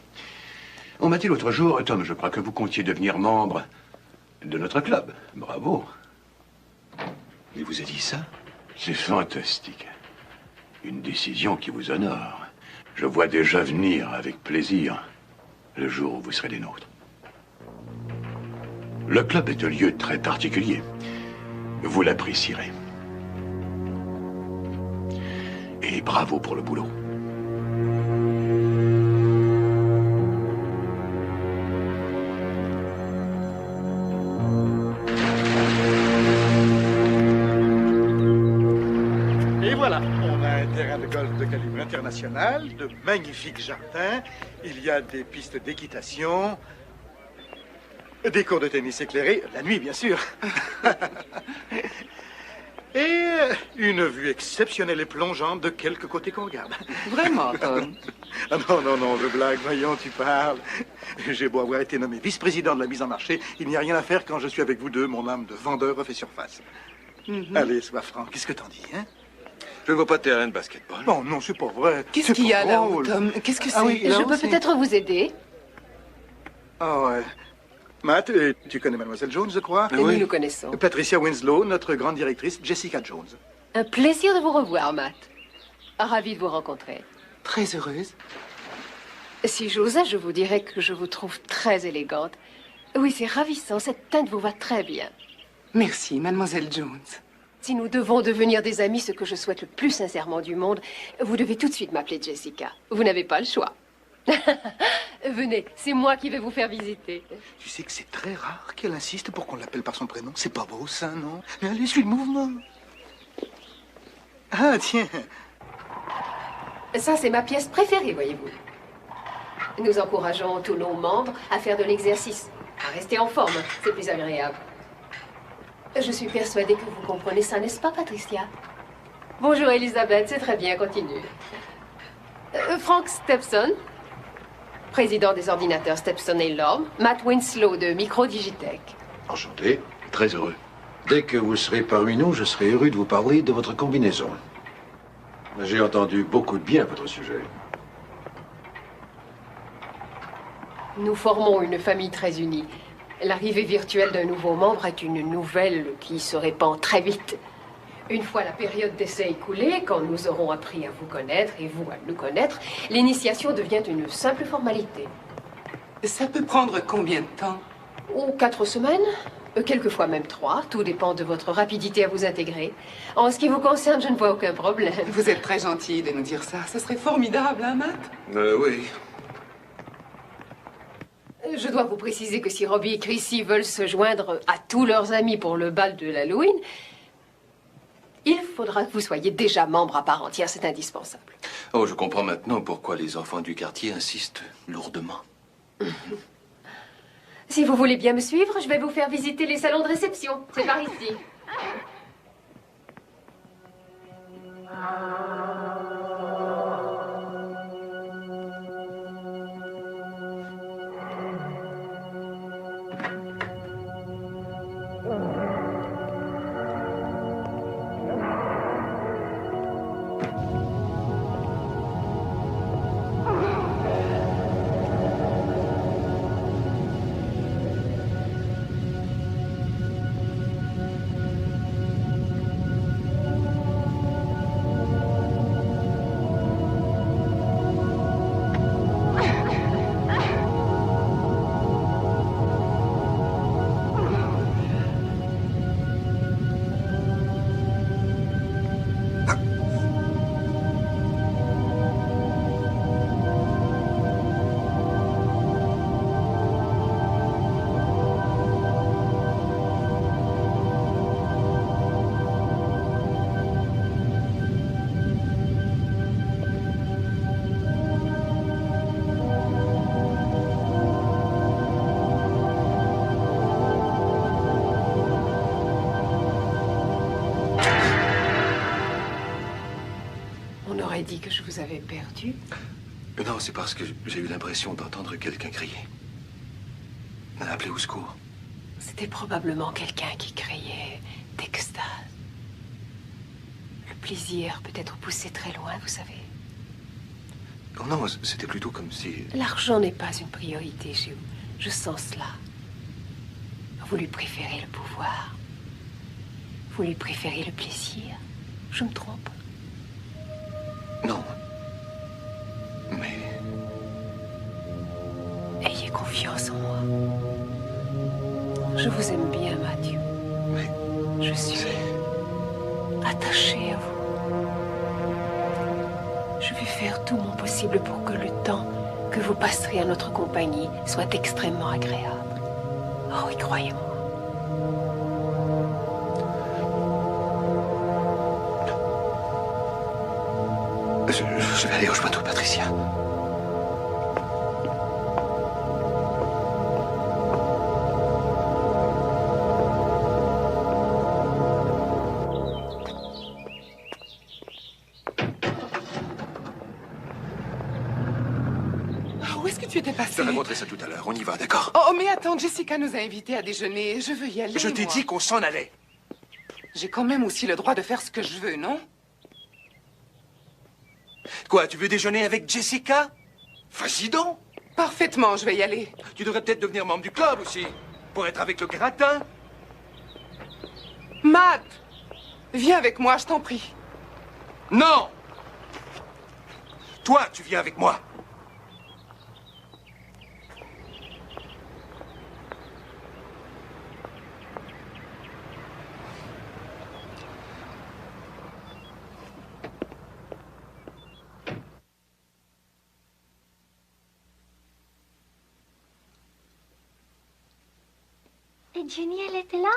On m'a dit l'autre jour, Tom, je crois que vous comptiez devenir membre de notre club. Bravo. Il vous a dit ça? C'est fantastique. Une décision qui vous honore. Je vois déjà venir avec plaisir le jour où vous serez des nôtres. Le club est un lieu très particulier. Vous l'apprécierez. Et bravo pour le boulot. Et voilà, on a un terrain de golf de calibre international, de magnifiques jardins, il y a des pistes d'équitation, des cours de tennis éclairés, la nuit bien sûr. Et une vue exceptionnelle et plongeante de quelque côté qu'on regarde. Vraiment, Tom? Ah non, je blague, voyons, tu parles. J'ai beau avoir été nommé vice-président de la mise en marché, il n'y a rien à faire quand je suis avec vous deux, mon âme de vendeur refait surface. Allez, sois franc, qu'est-ce que t'en dis, hein? Je ne vois pas de terrain de basketball. Non, c'est pas vrai. Qu'est-ce qu'il y a là-haut, Tom? Qu'est-ce que c'est? Ah oui, Je peux peut-être vous aider. Ah ouais. Matt, tu connais Mademoiselle Jones, je crois? Nous nous connaissons. Patricia Winslow, notre grande directrice, Jessica Jones. Un plaisir de vous revoir, Matt. Ravi de vous rencontrer. Très heureuse. Si j'osais, je vous dirais que je vous trouve très élégante. Oui, c'est ravissant. Cette teinte vous va très bien. Merci, Mademoiselle Jones. Si nous devons devenir des amis, ce que je souhaite le plus sincèrement du monde, vous devez tout de suite m'appeler Jessica. Vous n'avez pas le choix. Venez, c'est moi qui vais vous faire visiter. Tu sais que c'est très rare qu'elle insiste pour qu'on l'appelle par son prénom. C'est pas beau, ça, non? Mais allez, suis le mouvement. Ah, tiens. Ça, c'est ma pièce préférée, voyez-vous. Nous encourageons tous nos membres à faire de l'exercice, à rester en forme. C'est plus agréable. Je suis persuadée que vous comprenez ça, n'est-ce pas, Patricia? Bonjour, Elisabeth. C'est très bien, continue. Frank Stepson, président des ordinateurs Stepson et Lorme. Matt Winslow de Microdigitech. Enchanté, très heureux. Dès que vous serez parmi nous, je serai heureux de vous parler de votre combinaison. J'ai entendu beaucoup de bien à votre sujet. Nous formons une famille très unie. L'arrivée virtuelle d'un nouveau membre est une nouvelle qui se répand très vite. Une fois la période d'essai écoulée, quand nous aurons appris à vous connaître et vous à nous connaître, l'initiation devient une simple formalité. Ça peut prendre combien de temps? Ou 4 semaines, quelquefois même 3, tout dépend de votre rapidité à vous intégrer. En ce qui vous concerne, je ne vois aucun problème. Vous êtes très gentil de nous dire ça. Ce serait formidable, hein, Matt? Oui. Je dois vous préciser que si Robbie et Chrissy veulent se joindre à tous leurs amis pour le bal de l'Halloween, il faudra que vous soyez déjà membre à part entière, c'est indispensable. Oh, je comprends maintenant pourquoi les enfants du quartier insistent lourdement. Si vous voulez bien me suivre, je vais vous faire visiter les salons de réception. C'est par ici. Dit que je vous avais perdu. Non, c'est parce que j'ai eu l'impression d'entendre quelqu'un crier. Appelez au secours. C'était probablement quelqu'un qui criait d'extase. Le plaisir peut être poussé très loin, vous savez. Oh non, c'était plutôt comme si... L'argent n'est pas une priorité chez vous. Je sens cela. Vous lui préférez le pouvoir. Vous lui préférez le plaisir. Je me trompe? Non. Mais... Ayez confiance en moi. Je vous aime bien, Matthew. Mais... Je suis attachée à vous. Je vais faire tout mon possible pour que le temps que vous passerez à notre compagnie soit extrêmement agréable. Oh oui, croyez-moi. Je vais aller rejoindre Patricia. Où est-ce que tu étais passé? Je te raconterai ça tout à l'heure. On y va, d'accord? Oh, mais attends, Jessica nous a invités à déjeuner. Je veux y aller. Je t'ai dit qu'on s'en allait. J'ai quand même aussi le droit de faire ce que je veux, non? Quoi, tu veux déjeuner avec Jessica? Vas-y donc. Parfaitement, je vais y aller. Tu devrais peut-être devenir membre du club aussi, pour être avec le gratin. Matt, viens avec moi, je t'en prie. Non! Toi, tu viens avec moi. Et Jenny, elle était là?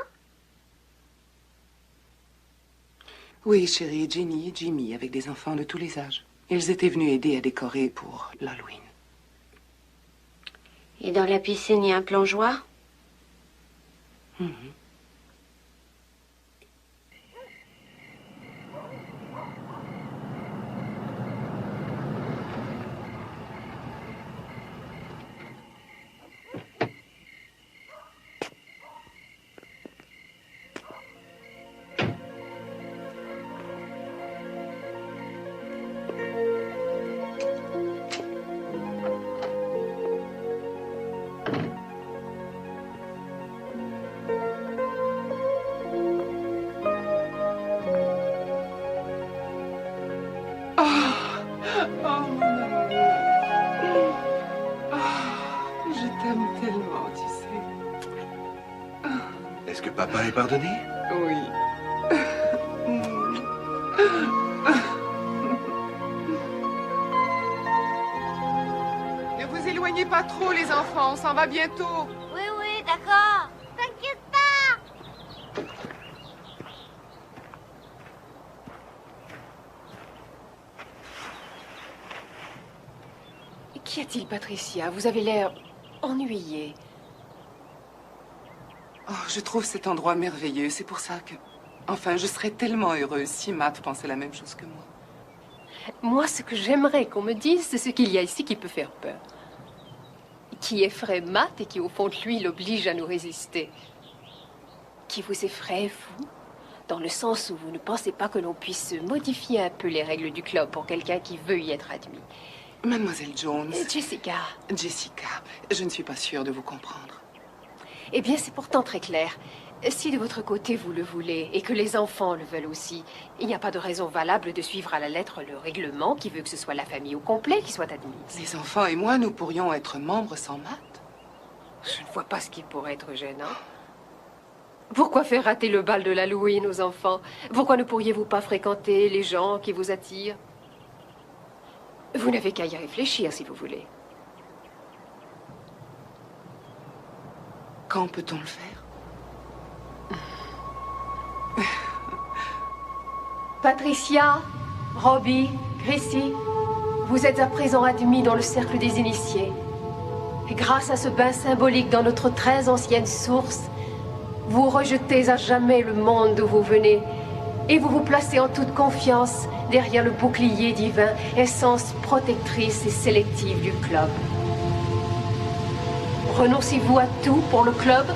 Oui, chérie, Jenny et Jimmy, avec des enfants de tous les âges. Ils étaient venus aider à décorer pour l'Halloween. Et dans la piscine, il y a un plongeoir? t'aime tellement, tu sais. Est-ce que papa est pardonné? Oui. Ne vous éloignez pas trop, les enfants. On s'en va bientôt. Oui, oui, d'accord. T'inquiète pas. Qu'y a-t-il, Patricia? Vous avez l'air ennuyée. Oh, je trouve cet endroit merveilleux. C'est pour ça que... Enfin, je serais tellement heureuse si Matt pensait la même chose que moi. Moi, ce que j'aimerais qu'on me dise, c'est ce qu'il y a ici qui peut faire peur. Qui effraie Matt et qui, au fond de lui, l'oblige à nous résister. Qui vous effraie, vous, dans le sens où vous ne pensez pas que l'on puisse modifier un peu les règles du club pour quelqu'un qui veut y être admis. Mademoiselle Jones... Jessica. Jessica, je ne suis pas sûre de vous comprendre. Eh bien, c'est pourtant très clair. Si de votre côté vous le voulez, et que les enfants le veulent aussi, il n'y a pas de raison valable de suivre à la lettre le règlement qui veut que ce soit la famille au complet qui soit admise. Les enfants et moi, nous pourrions être membres sans Matt. Je ne vois pas ce qui pourrait être gênant. Pourquoi faire rater le bal de l'Halloween aux enfants? Pourquoi ne pourriez-vous pas fréquenter les gens qui vous attirent? Vous n'avez qu'à y réfléchir si vous voulez. Quand peut-on le faire? Patricia, Robbie, Chrissy, vous êtes à présent admis dans le cercle des initiés. Et grâce à ce bain symbolique dans notre très ancienne source, vous rejetez à jamais le monde d'où vous venez et vous vous placez en toute confiance derrière le bouclier divin, essence protectrice et sélective du club. Renoncez-vous à tout pour le club?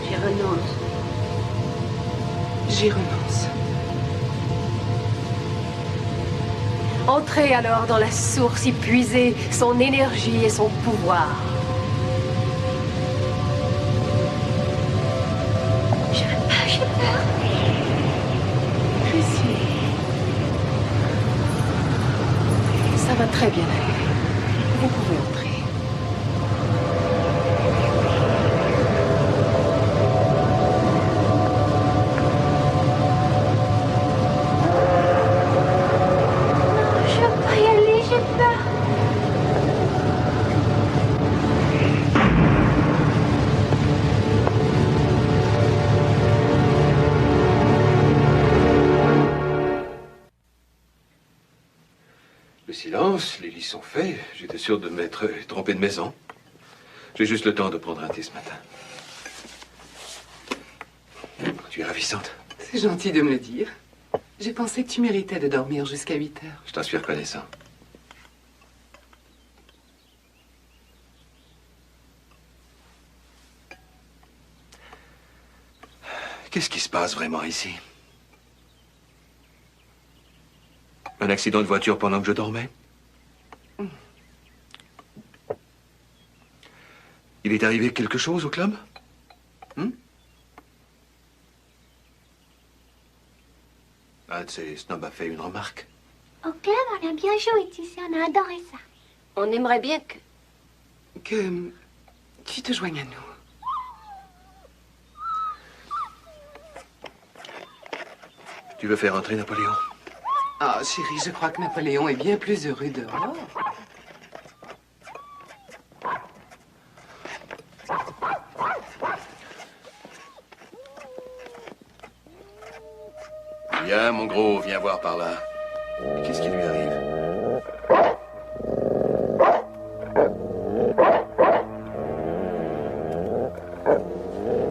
J'y renonce. J'y renonce. Entrez alors dans la source y puiser son énergie et son pouvoir. Je veux pas, j'ai peur. Chrissy. Ça va très bien aller. Vous pouvez entrer. Les lits sont faits. J'étais sûr de m'être trompé de maison. J'ai juste le temps de prendre un thé ce matin. Tu es ravissante. C'est gentil de me le dire. J'ai pensé que tu méritais de dormir jusqu'à 8 heures. Je t'en suis reconnaissant. Qu'est-ce qui se passe vraiment ici? Un accident de voiture pendant que je dormais? Il est arrivé quelque chose au club? Snob a fait une remarque. Au club, on a bien joué, tu sais, on a adoré ça. On aimerait bien que tu te joignes à nous. Tu veux faire entrer Napoléon? Ah, chérie, je crois que Napoléon est bien plus heureux dehors. Viens, mon gros, viens voir par là. Qu'est-ce qui lui arrive?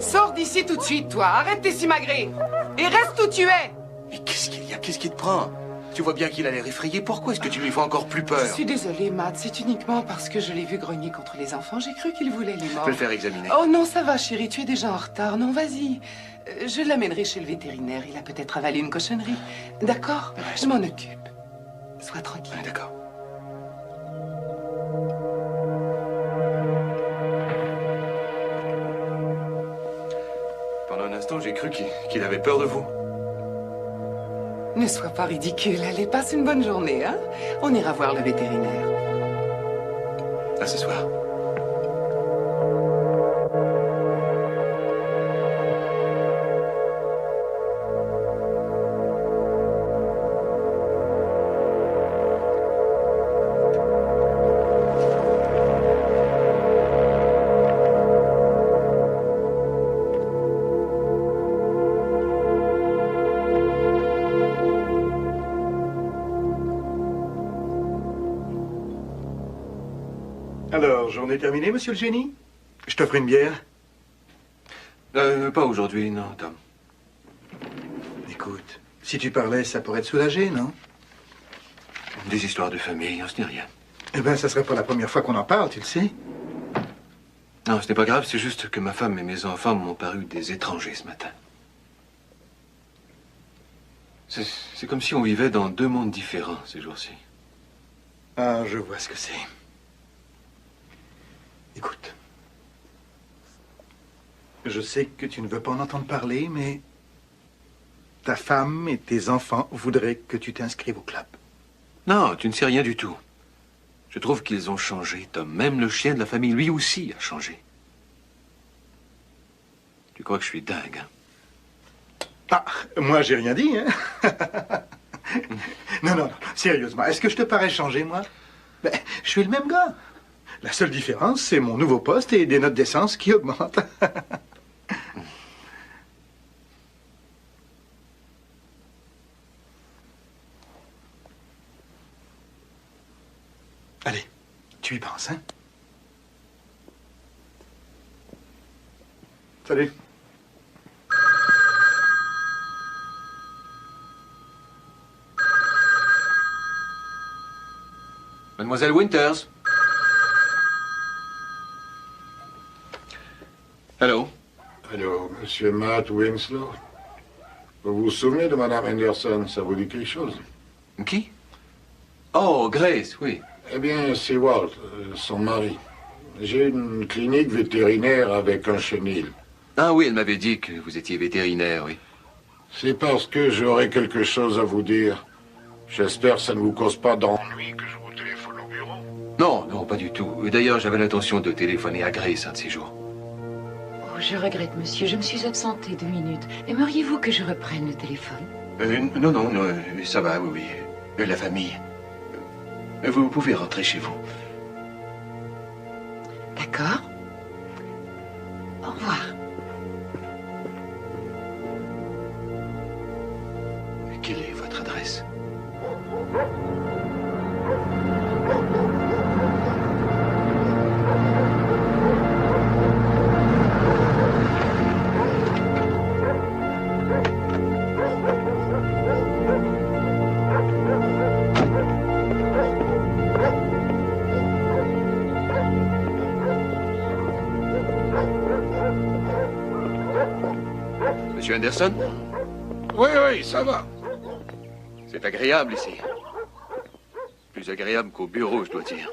Sors d'ici tout de suite, toi. Arrête tes simagrées. Et reste où tu es. Mais qu'est-ce qu'il y a? Qu'est-ce qui te prend? Tu vois bien qu'il a l'air effrayé. Pourquoi est-ce que tu lui fais encore plus peur? Je suis désolée, Matt. C'est uniquement parce que je l'ai vu grogner contre les enfants. J'ai cru qu'il voulait les Je morts. peux le faire examiner. Oh non, ça va, chérie. Tu es déjà en retard. Non, vas-y. Je l'amènerai chez le vétérinaire. Il a peut-être avalé une cochonnerie. D'accord? Je m'en occupe. Sois tranquille. Ouais, d'accord. Pendant un instant, j'ai cru qu'il avait peur de vous. Ne sois pas ridicule. Allez, passe une bonne journée, hein? On ira voir le vétérinaire. À ce soir. Alors, journée terminée, monsieur le génie? Je t'offre une bière? Pas aujourd'hui, non, Tom. Écoute, si tu parlais, ça pourrait te soulager, non? Des histoires de famille, ce n'est rien. Eh ben, ça serait pas la première fois qu'on en parle, tu le sais. Non, ce n'est pas grave, c'est juste que ma femme et mes enfants m'ont paru des étrangers ce matin. C'est comme si on vivait dans deux mondes différents ces jours-ci. Ah, je vois ce que c'est. Écoute. Je sais que tu ne veux pas en entendre parler, mais ta femme et tes enfants voudraient que tu t'inscrives au club. Non, tu ne sais rien du tout. Je trouve qu'ils ont changé, Tom. Même le chien de la famille, lui aussi, a changé. Tu crois que je suis dingue, hein? Ah, moi, j'ai rien dit, hein? Non, sérieusement, est-ce que je te parais changé, moi? Ben, je suis le même gars. La seule différence, c'est mon nouveau poste et des notes d'essence qui augmentent. Allez, tu y penses, hein? Salut. Mademoiselle Winters. Allô? Allô, monsieur Matt Winslow. Vous vous souvenez de Madame Henderson? Ça vous dit quelque chose? Qui? Oh, Grace, oui. Eh bien, c'est Walt, son mari. J'ai une clinique vétérinaire avec un chenil. Ah oui, elle m'avait dit que vous étiez vétérinaire, oui. C'est parce que j'aurais quelque chose à vous dire. J'espère que ça ne vous cause pas d'ennui que je vous téléphone au bureau. Non, pas du tout. D'ailleurs, j'avais l'intention de téléphoner à Grace un de ces jours. Oh, je regrette, monsieur. Je me suis absentée 2 minutes. Aimeriez-vous que je reprenne le téléphone? Non, ça va, oui. La famille. Vous pouvez rentrer chez vous. D'accord. Au revoir. Quelle est votre adresse? Monsieur Anderson? Oui, ça va. C'est agréable ici. Plus agréable qu'au bureau, je dois dire.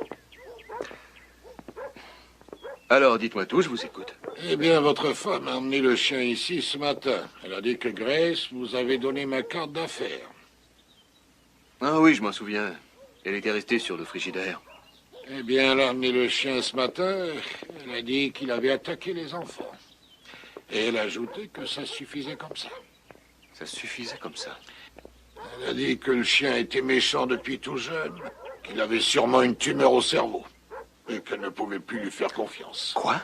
Alors, dites-moi tout, je vous écoute. Eh bien, votre femme a emmené le chien ici ce matin. Elle a dit que Grace vous avait donné ma carte d'affaires. Ah oui, je m'en souviens. Elle était restée sur le frigidaire. Eh bien, elle a emmené le chien ce matin. Elle a dit qu'il avait attaqué les enfants. Et elle a ajouté que ça suffisait comme ça. Ça suffisait comme ça? Elle a dit que le chien était méchant depuis tout jeune, qu'il avait sûrement une tumeur au cerveau, et qu'elle ne pouvait plus lui faire confiance. Quoi?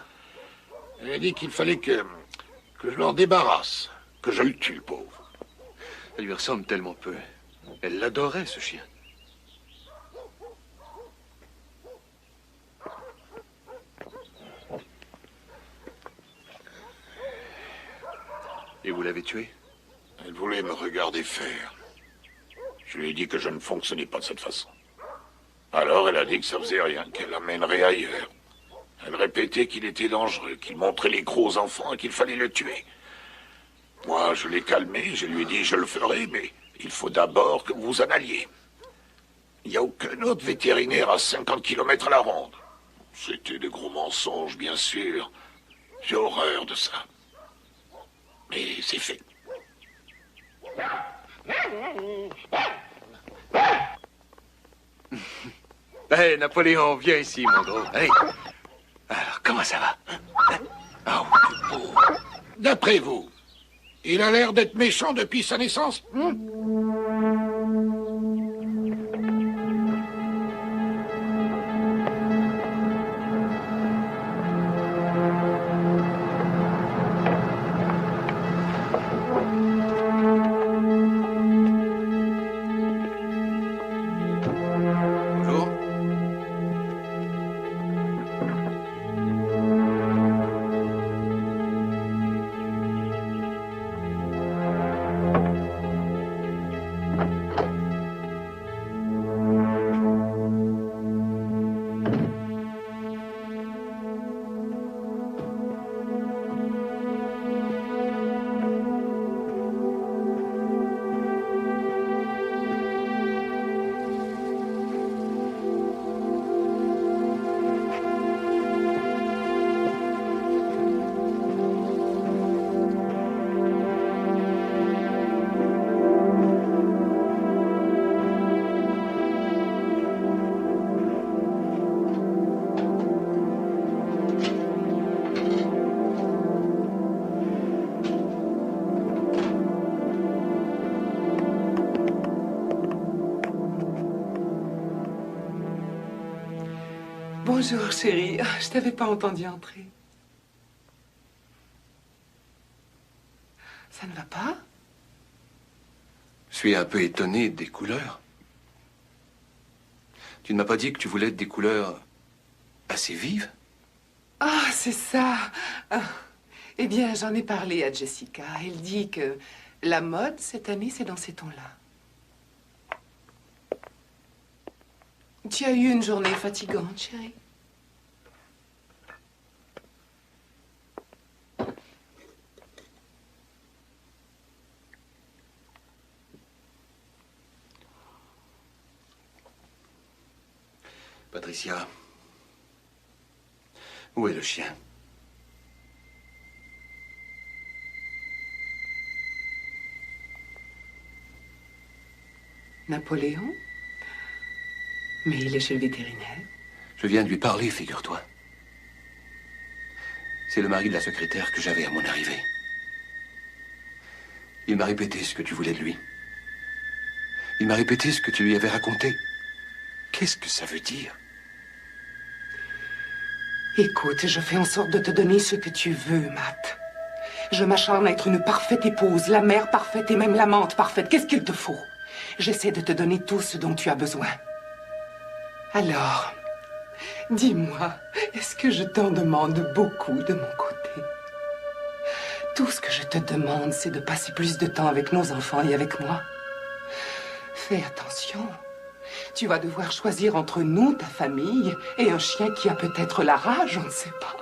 Elle a dit qu'il fallait que je l'en débarrasse, que je le tue, le pauvre. Elle lui ressemble tellement peu. Elle l'adorait, ce chien. Et vous l'avez tué? Elle voulait me regarder faire. Je lui ai dit que je ne fonctionnais pas de cette façon. Alors elle a dit que ça faisait rien, qu'elle l'amènerait ailleurs. Elle répétait qu'il était dangereux, qu'il montrait les gros enfants et qu'il fallait le tuer. Moi, je l'ai calmé, je lui ai dit je le ferai, mais il faut d'abord que vous en alliez. Il n'y a aucun autre vétérinaire à 50 km à la ronde. C'était des gros mensonges, bien sûr. J'ai horreur de ça. Mais c'est fait. Hé, Napoléon, viens ici, mon gros. Allez. Alors, comment ça va? D'après vous, il a l'air d'être méchant depuis sa naissance? Bonjour, chérie. Je t'avais pas entendu entrer. Ça ne va pas? Je suis un peu étonné des couleurs. Tu ne m'as pas dit que tu voulais des couleurs assez vives? Ah, c'est ça. Ah. Eh bien, j'en ai parlé à Jessica. Elle dit que la mode, cette année, c'est dans ces tons-là. Tu as eu une journée fatigante, chérie? Patricia, où est le chien? Napoléon? Mais il est chez le vétérinaire. Je viens de lui parler, figure-toi. C'est le mari de la secrétaire que j'avais à mon arrivée. Il m'a répété ce que tu voulais de lui. Il m'a répété ce que tu lui avais raconté. Qu'est-ce que ça veut dire? Écoute, je fais en sorte de te donner ce que tu veux, Matt. Je m'acharne à être une parfaite épouse, la mère parfaite et même l'amante parfaite. Qu'est-ce qu'il te faut? J'essaie de te donner tout ce dont tu as besoin. Alors, dis-moi, est-ce que je t'en demande beaucoup de mon côté? Tout ce que je te demande, c'est de passer plus de temps avec nos enfants et avec moi. Fais attention. Tu vas devoir choisir entre nous, ta famille, et un chien qui a peut-être la rage, on ne sait pas.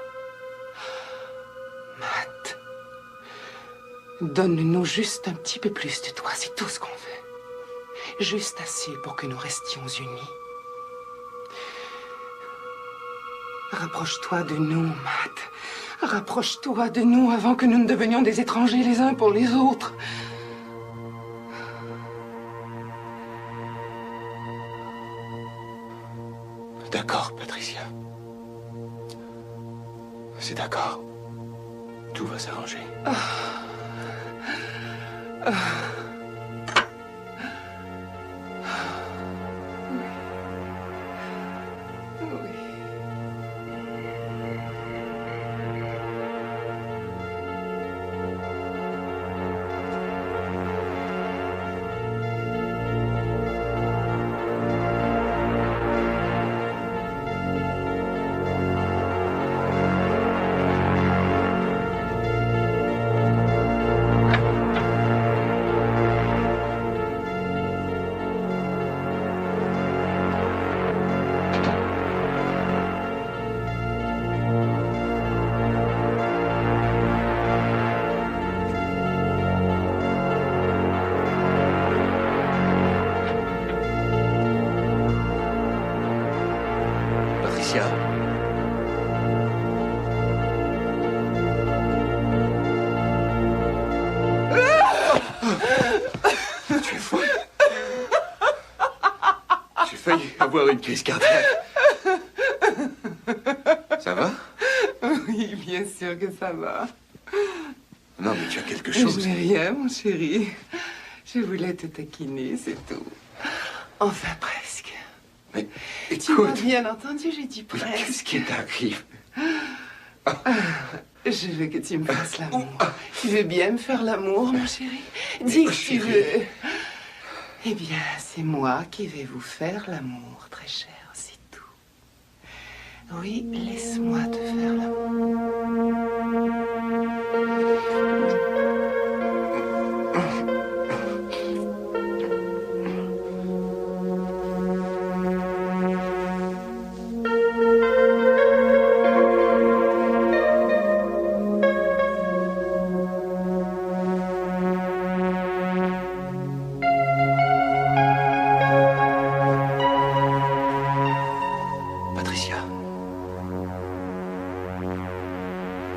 Matt, donne-nous juste un petit peu plus de toi, c'est tout ce qu'on veut. Juste assez pour que nous restions unis. Rapproche-toi de nous, Matt. Rapproche-toi de nous avant que nous ne devenions des étrangers les uns pour les autres. D'accord, Patricia. C'est d'accord. Tout va s'arranger. Tu es folle. J'ai failli avoir une crise cardiaque. Ça va? Oui, bien sûr que ça va. Non, mais tu as quelque chose. Je n'ai rien, mon chéri. Je voulais te taquiner, c'est tout. Enfin, presque. Mais Tu m'as bien entendu, j'ai dit presque. Qu'est-ce qui t'arrive? Je veux que tu me fasses l'amour. Tu veux bien me faire l'amour, mon chéri? Dis que tu veux. Eh bien, c'est moi qui vais vous faire l'amour, très cher, c'est tout. Oui, laisse-moi te faire l'amour.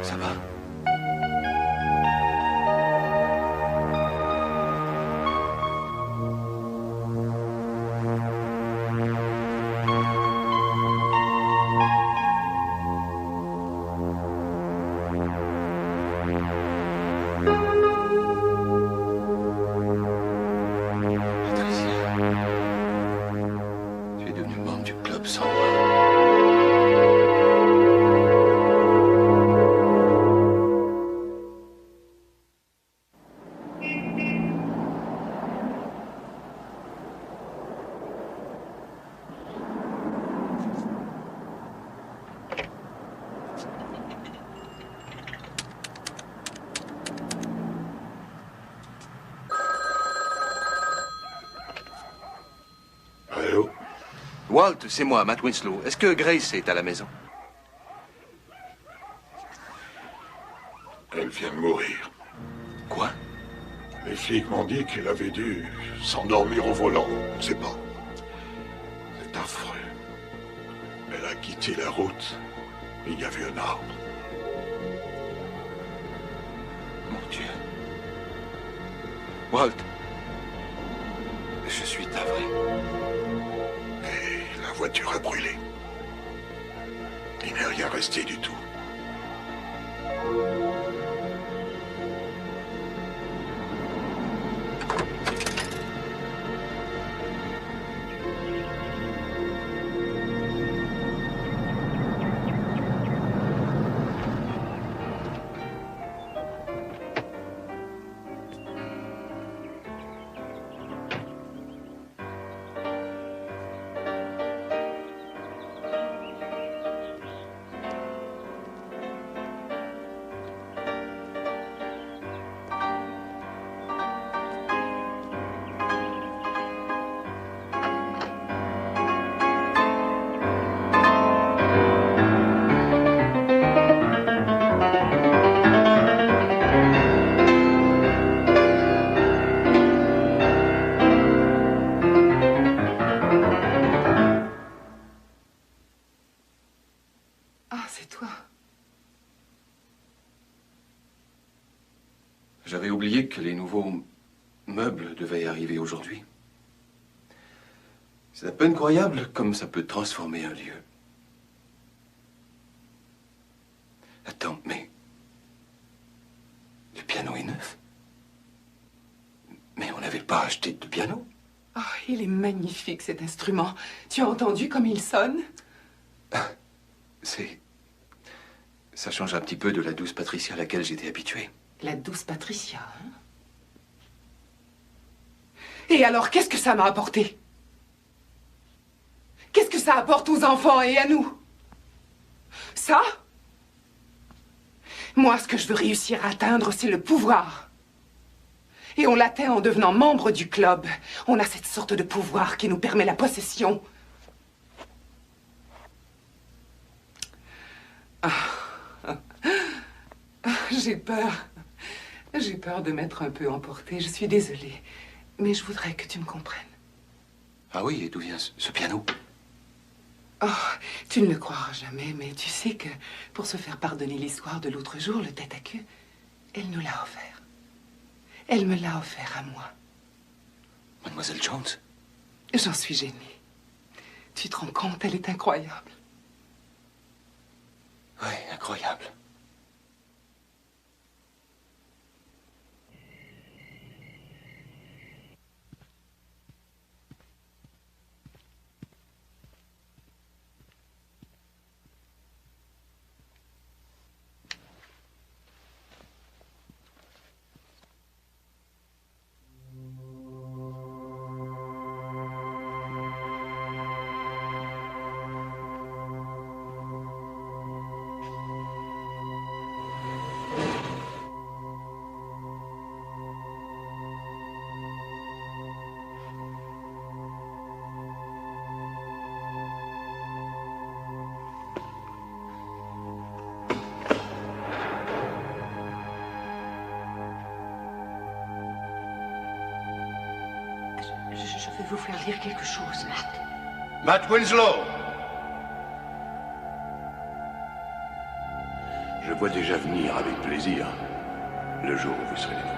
Ça Allô? Walt, c'est moi, Matt Winslow. Est-ce que Grace est à la maison? Elle vient de mourir. Quoi? Les flics m'ont dit qu'elle avait dû s'endormir au volant. Je ne sais pas. C'est affreux. Elle a quitté la route. Il y avait un arbre. Mon Dieu. Walt. Je suis navré. Et la voiture a brûlé. Il n'est rien resté du tout. J'avais oublié que les nouveaux meubles devaient arriver aujourd'hui. C'est à peine croyable comme ça peut transformer un lieu. Attends, mais... le piano est neuf? Mais on n'avait pas acheté de piano? Oh, il est magnifique cet instrument. Tu as entendu comme il sonne? C'est... ça change un petit peu de la douce Patricia à laquelle j'étais habitué. La douce Patricia, hein? Et alors, qu'est-ce que ça m'a apporté? Qu'est-ce que ça apporte aux enfants et à nous? Ça? Moi, ce que je veux réussir à atteindre, c'est le pouvoir. Et on l'atteint en devenant membre du club. On a cette sorte de pouvoir qui nous permet la possession. J'ai peur. J'ai peur de m'être un peu emportée. Je suis désolée. Mais je voudrais que tu me comprennes. Ah oui, et d'où vient ce piano? Oh, tu ne le croiras jamais, mais tu sais que pour se faire pardonner l'histoire de l'autre jour, le tête à queue, elle nous l'a offert. Elle me l'a offert à moi. Mademoiselle Jones? J'en suis gênée. Tu te rends compte, elle est incroyable. Oui, incroyable. Je vais vous faire lire quelque chose, Matt. Matt Winslow! Je vois déjà venir avec plaisir le jour où vous serez les nôtres.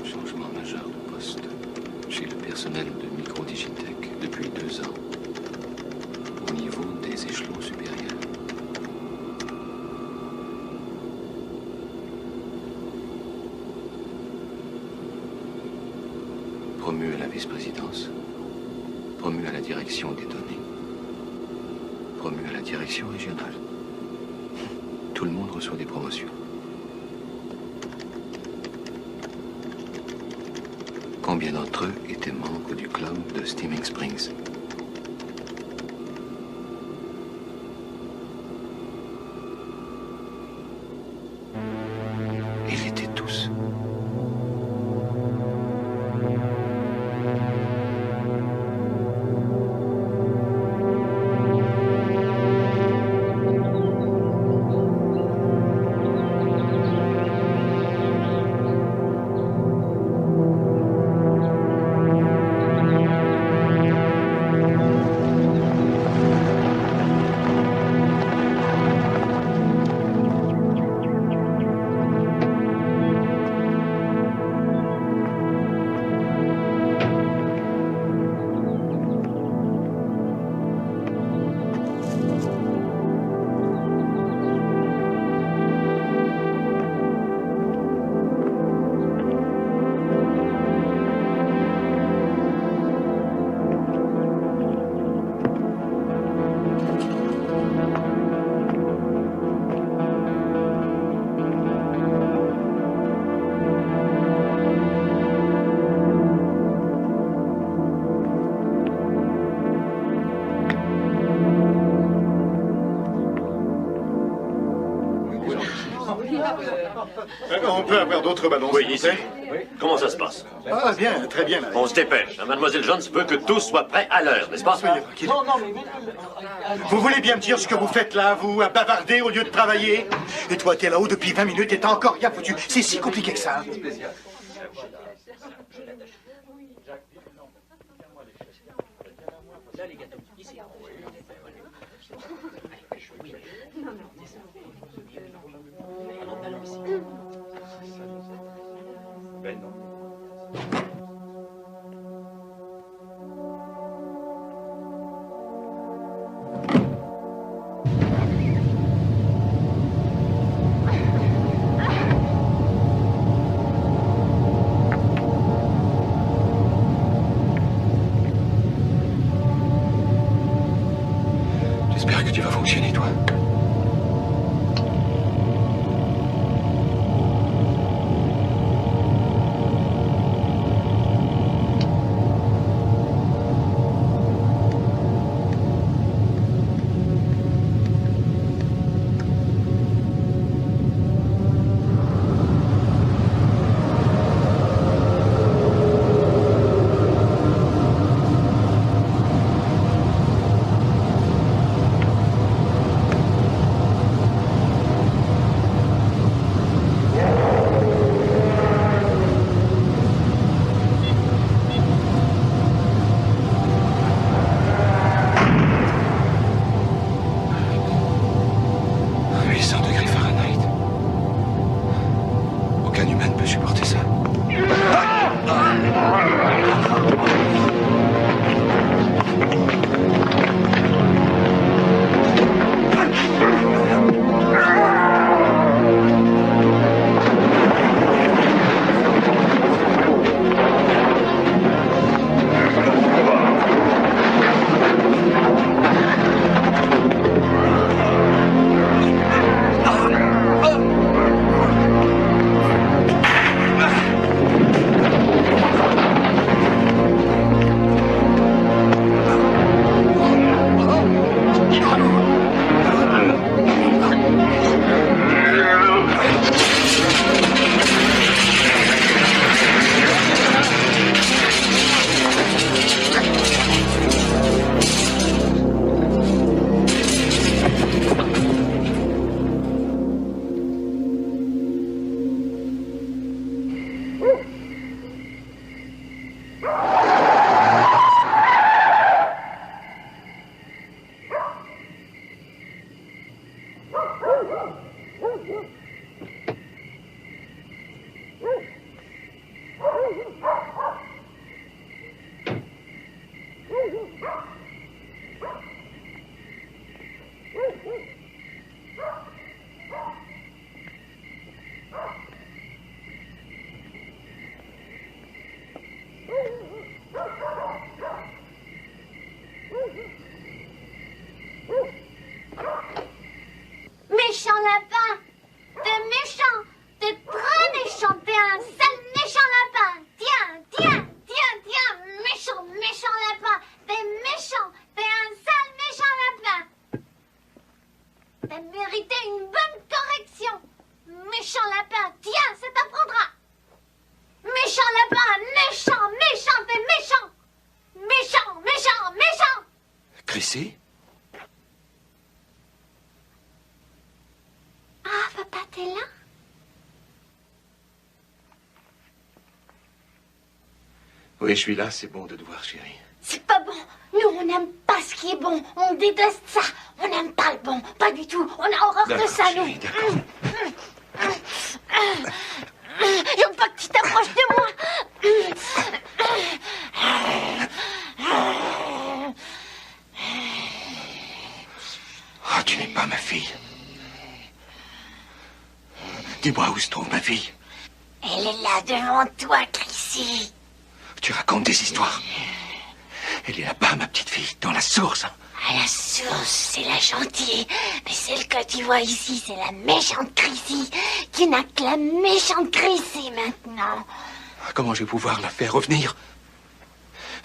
Changement majeur de poste chez le personnel de Microdigitech depuis 2 ans, au niveau des échelons supérieurs. Promu à la vice-présidence, promu à la direction des données, promu à la direction régionale. tout le monde reçoit des promotions. Combien d'entre eux étaient membres du club de Steaming Springs? Ils l'étaient tous. On peut avoir d'autres ballons, Oui, s'il vous ici. plaît? Comment ça se passe? Ah, bien, très bien. Là. On se dépêche. Mademoiselle Jones veut que tout soit prêt à l'heure, n'est-ce pas? Soyez tranquille. Vous voulez bien me dire ce que vous faites là, vous, à bavarder au lieu de travailler? Et toi, t'es là-haut depuis 20 minutes et t'as encore rien foutu. C'est si compliqué que ça. J'espère que tu vas fonctionner, toi. méchant lapin. T'es méchant. T'es très méchant. T'es un sale méchant lapin. Tiens, méchant, méchant lapin. T'es méchant. T'es un sale méchant lapin. T'as mérité une bonne correction. Méchant lapin, tiens, ça t'apprendra. Méchant lapin, méchant, méchant, t'es méchant. Méchant, méchant, méchant. Chrissy? Ah, papa, t'es là? Oui, je suis là, c'est bon de te voir, chérie. C'est pas bon. Nous, on n'aime pas ce qui est bon. On déteste ça. On n'aime pas le bon. Pas du tout. On a horreur de ça, nous. Je veux pas que tu t'approches de moi. Oh, tu n'es pas ma fille. Dis-moi où se trouve ma fille. Elle est là devant toi, Chrissy. Tu racontes des histoires. Elle est là-bas, ma petite fille, dans la source. À la source, c'est la gentille. Mais celle que tu vois ici, c'est la méchante Chrissy. Qui n'a que la méchante Chrissy maintenant. Comment je vais pouvoir la faire revenir?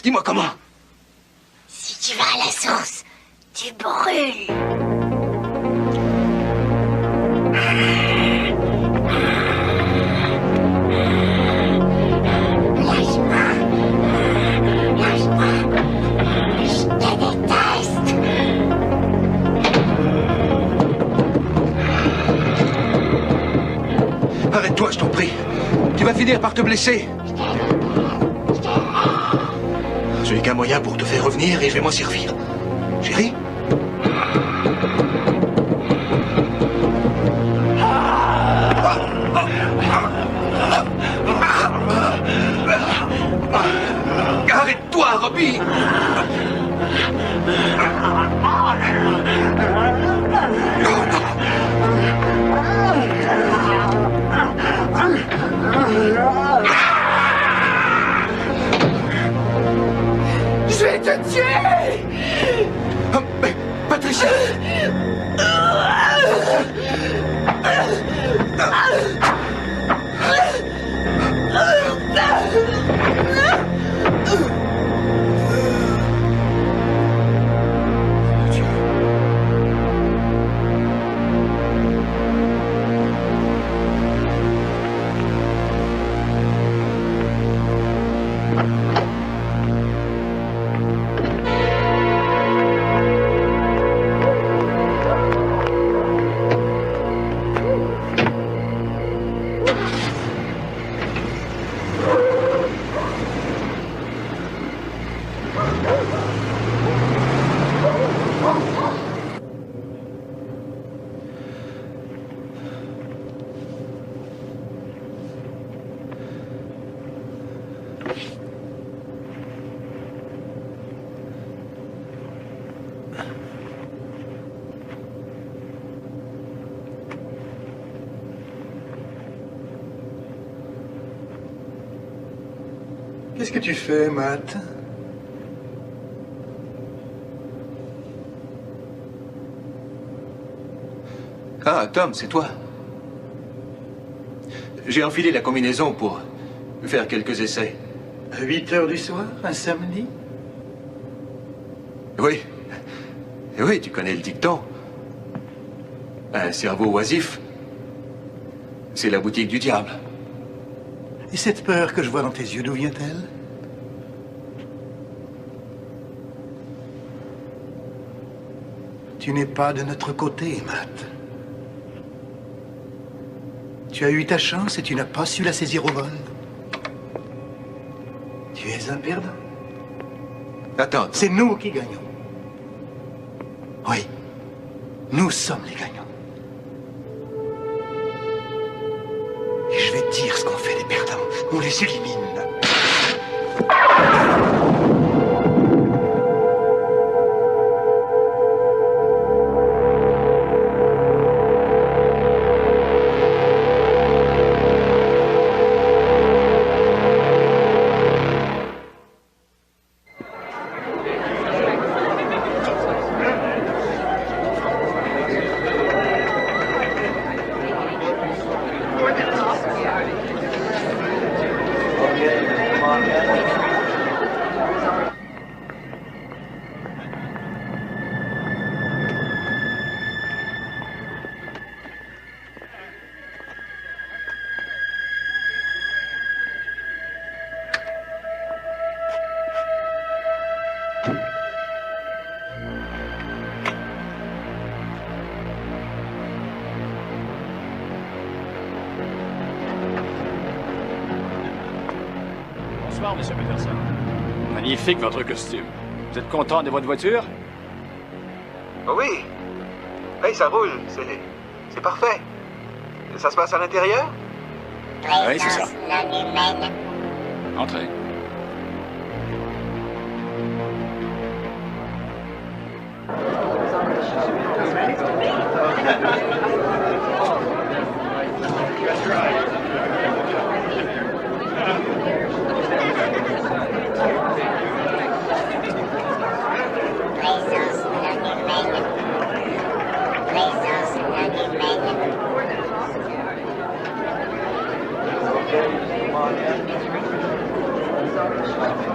Dis-moi comment. Si tu vas à la source, tu brûles. Arrête-toi, je t'en prie. Tu vas finir par te blesser. Je n'ai qu'un moyen pour te faire revenir et je vais m'en servir. Chérie? Arrête-toi, Robbie! Je vais te tuer! Oh, mais, Patricia! Qu'est-ce que tu fais, Matt? Ah, Tom, c'est toi. J'ai enfilé la combinaison pour faire quelques essais. À 8 heures du soir, un samedi? Oui. Oui, tu connais le dicton. Un cerveau oisif, c'est la boutique du diable. Et cette peur que je vois dans tes yeux, d'où vient-elle? Tu n'es pas de notre côté, Matt. Tu as eu ta chance et tu n'as pas su la saisir au vol. Tu es un perdant. Attends. C'est nous qui gagnons. Oui, nous sommes les gagnants. Et je vais te dire ce qu'on fait des perdants. On les élimine. Bonsoir, monsieur Peterson. Magnifique, votre costume. Vous êtes content de votre voiture? Oh oui. Oui, ça roule. C'est parfait. Ça se passe à l'intérieur? Oui, c'est ça. Entrez.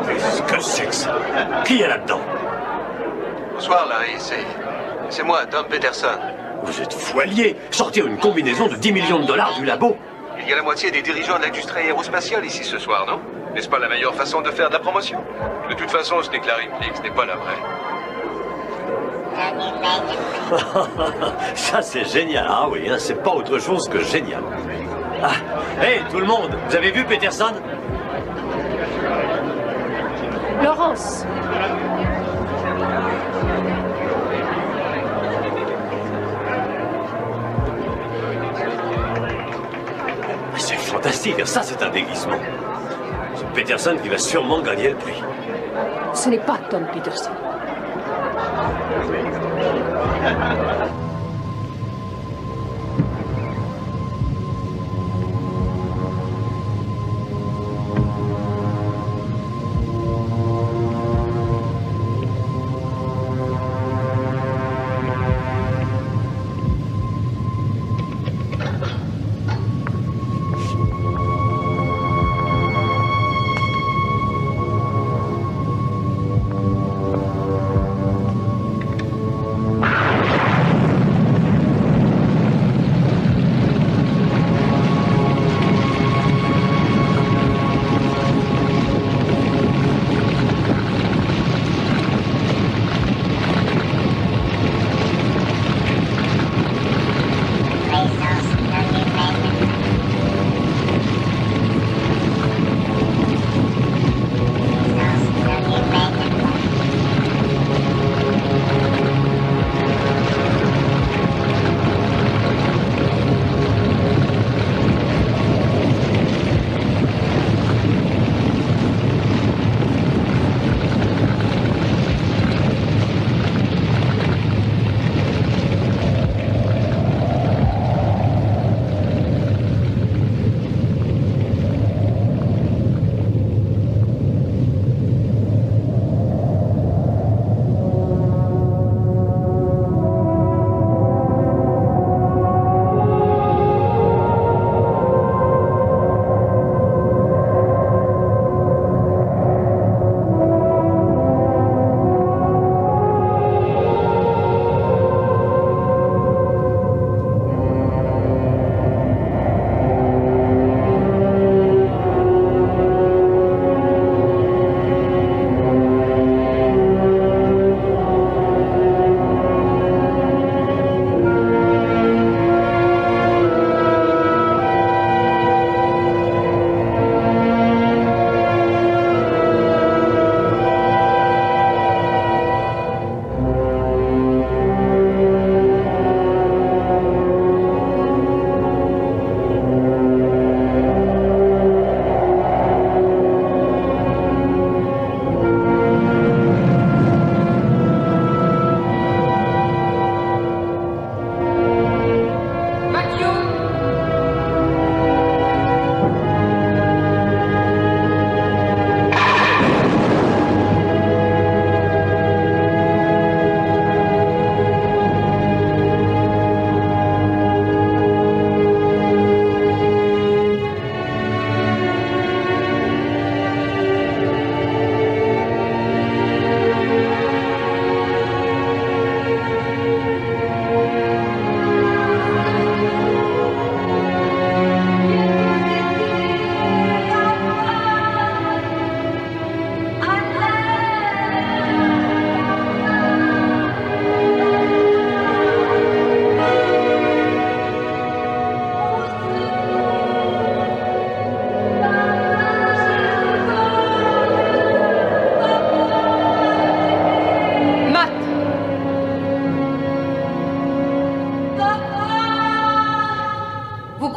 Qu'est-ce que c'est que ça? Qui est là-dedans? Bonsoir, Larry. C'est moi, Tom Peterson. Vous êtes foilier. Sortir une combinaison de 10 millions de dollars du labo. Il y a la moitié des dirigeants de l'industrie aérospatiale ici ce soir, non? N'est-ce pas la meilleure façon de faire de la promotion? De toute façon, ce n'est que la réplique, ce n'est pas la vraie. Ça, c'est génial. Ah oui, hein, c'est pas autre chose que génial. Ah, hé, tout le monde, vous avez vu Peterson? Laurence. C'est fantastique, ça c'est un déguisement. C'est Peterson qui va sûrement gagner le prix. Ce n'est pas Tom Peterson.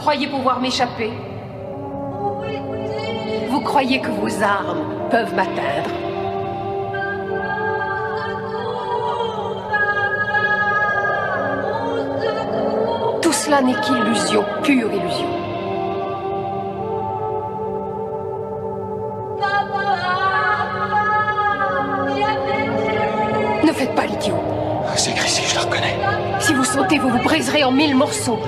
croyez pouvoir m'échapper? Vous croyez que vos armes peuvent m'atteindre? Tout cela n'est qu'illusion, pure illusion. Ne faites pas l'idiot. C'est Chrissy, je la reconnais. Si vous sautez, vous vous briserez en 1000 morceaux.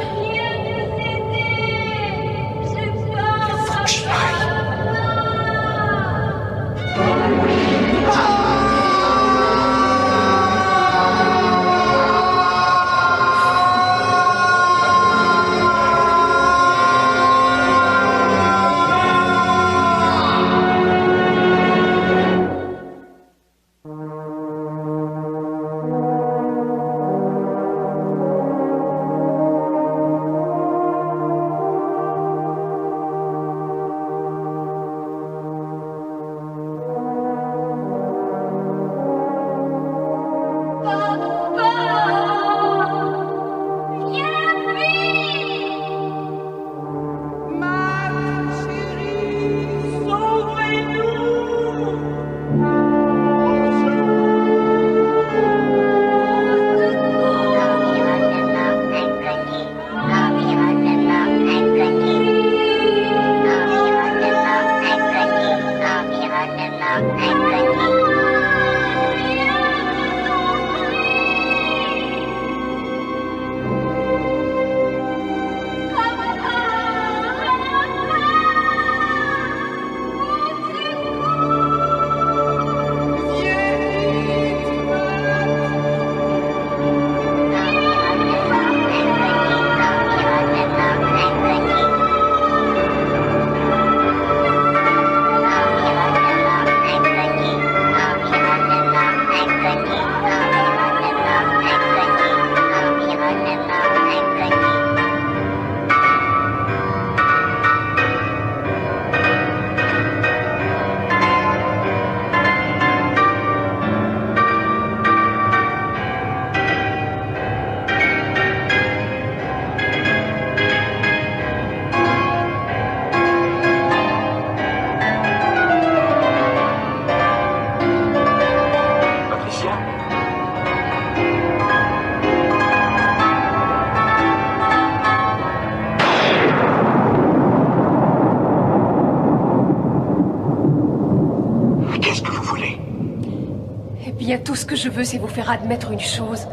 Tout ce que je veux, c'est vous faire admettre une chose.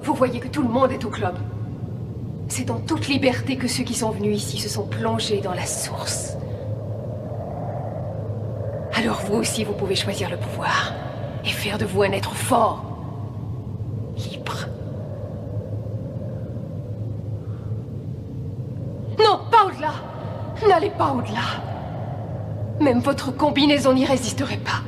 Vous voyez que tout le monde est au club. C'est en toute liberté que ceux qui sont venus ici se sont plongés dans la source. Alors vous aussi, vous pouvez choisir le pouvoir et faire de vous un être fort, libre. Non, pas au-delà. N'allez pas au-delà. Même votre combinaison n'y résisterait pas.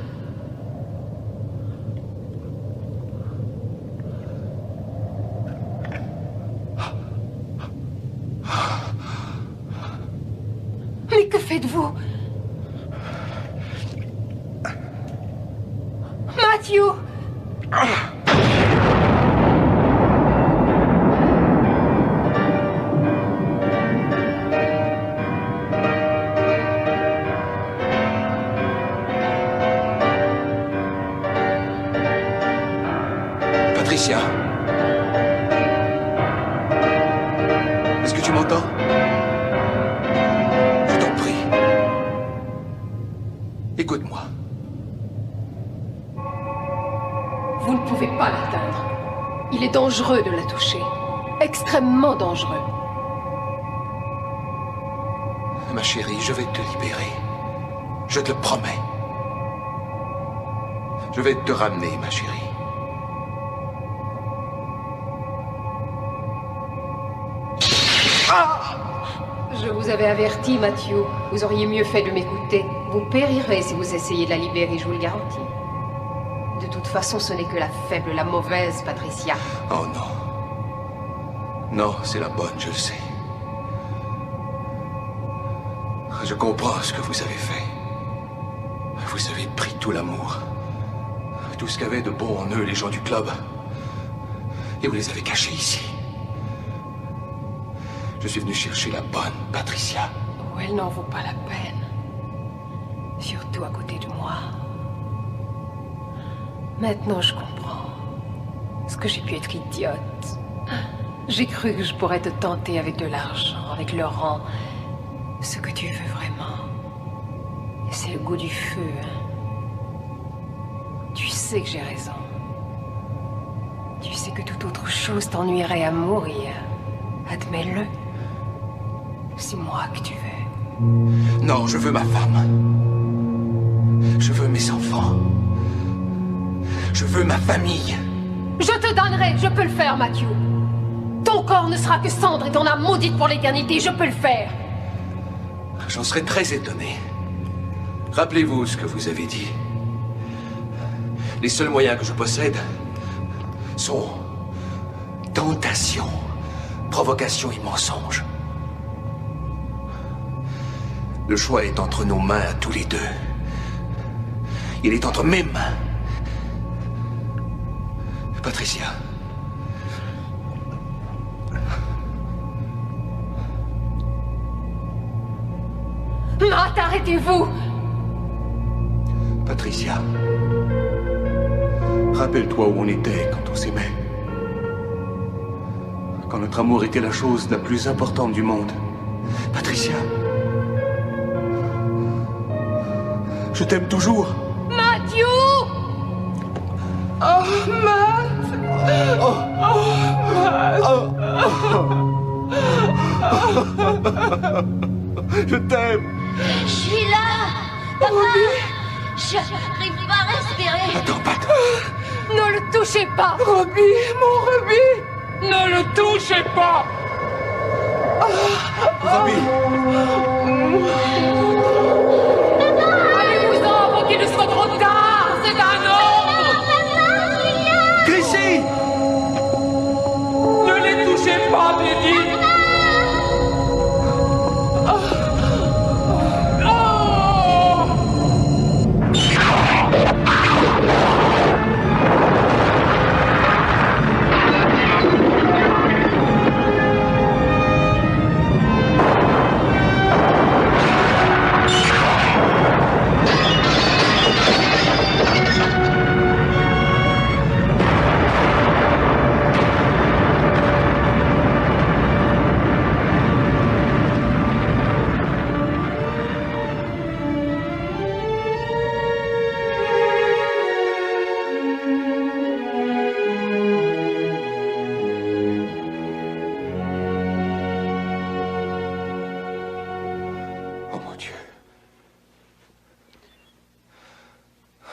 Mais que faites-vous? Matthew! Patricia? Est-ce que tu m'entends? Je t'en prie. Écoute-moi. Vous ne pouvez pas l'atteindre. Il est dangereux de la toucher. Extrêmement dangereux. Ma chérie, je vais te libérer. Je te le promets. Je vais te ramener, ma chérie. Je vous avais averti, Matthew. Vous auriez mieux fait de m'écouter. Vous périrez si vous essayez de la libérer, je vous le garantis. De toute façon, ce n'est que la faible, la mauvaise, Patricia. Oh non. Non, c'est la bonne, je le sais. Je comprends ce que vous avez fait. Vous avez pris tout l'amour. Tout ce qu'avaient de bon en eux les gens du club. Et vous les avez cachés ici. Je suis venu chercher la bonne Patricia. Oh, elle n'en vaut pas la peine. Surtout à côté de moi. Maintenant, je comprends. Est-ce que j'ai pu être idiote? J'ai cru que je pourrais te tenter avec de l'argent, avec le rang. Ce que tu veux vraiment. Et c'est le goût du feu. Tu sais que j'ai raison. Tu sais que toute autre chose t'ennuierait à mourir. Admets-le. C'est moi que tu veux. Non, je veux ma femme. Je veux mes enfants. Je veux ma famille. Je te donnerai, je peux le faire, Matthew. Ton corps ne sera que cendre et ton âme maudite pour l'éternité, je peux le faire. J'en serais très étonné. Rappelez-vous ce que vous avez dit. Les seuls moyens que je possède sont tentation, provocation et mensonge. Le choix est entre nos mains à tous les deux. Il est entre mes mains. Patricia. Matt, arrêtez-vous! Patricia. Rappelle-toi où on était quand on s'aimait. Quand notre amour était la chose la plus importante du monde. Patricia. Je t'aime toujours. Matthew! Oh, Matt! Oh, Matt! Je t'aime. Je suis là! Papa! J'arrive pas à respirer! Attends, Pat! Ne le touchez pas! Robbie, mon Robbie! Ne le touchez pas! Robbie! Allez-vous-en avant qu'il ne soit trop tard! C'est un ordre! Chrissy! Ne les touchez pas, Teddy!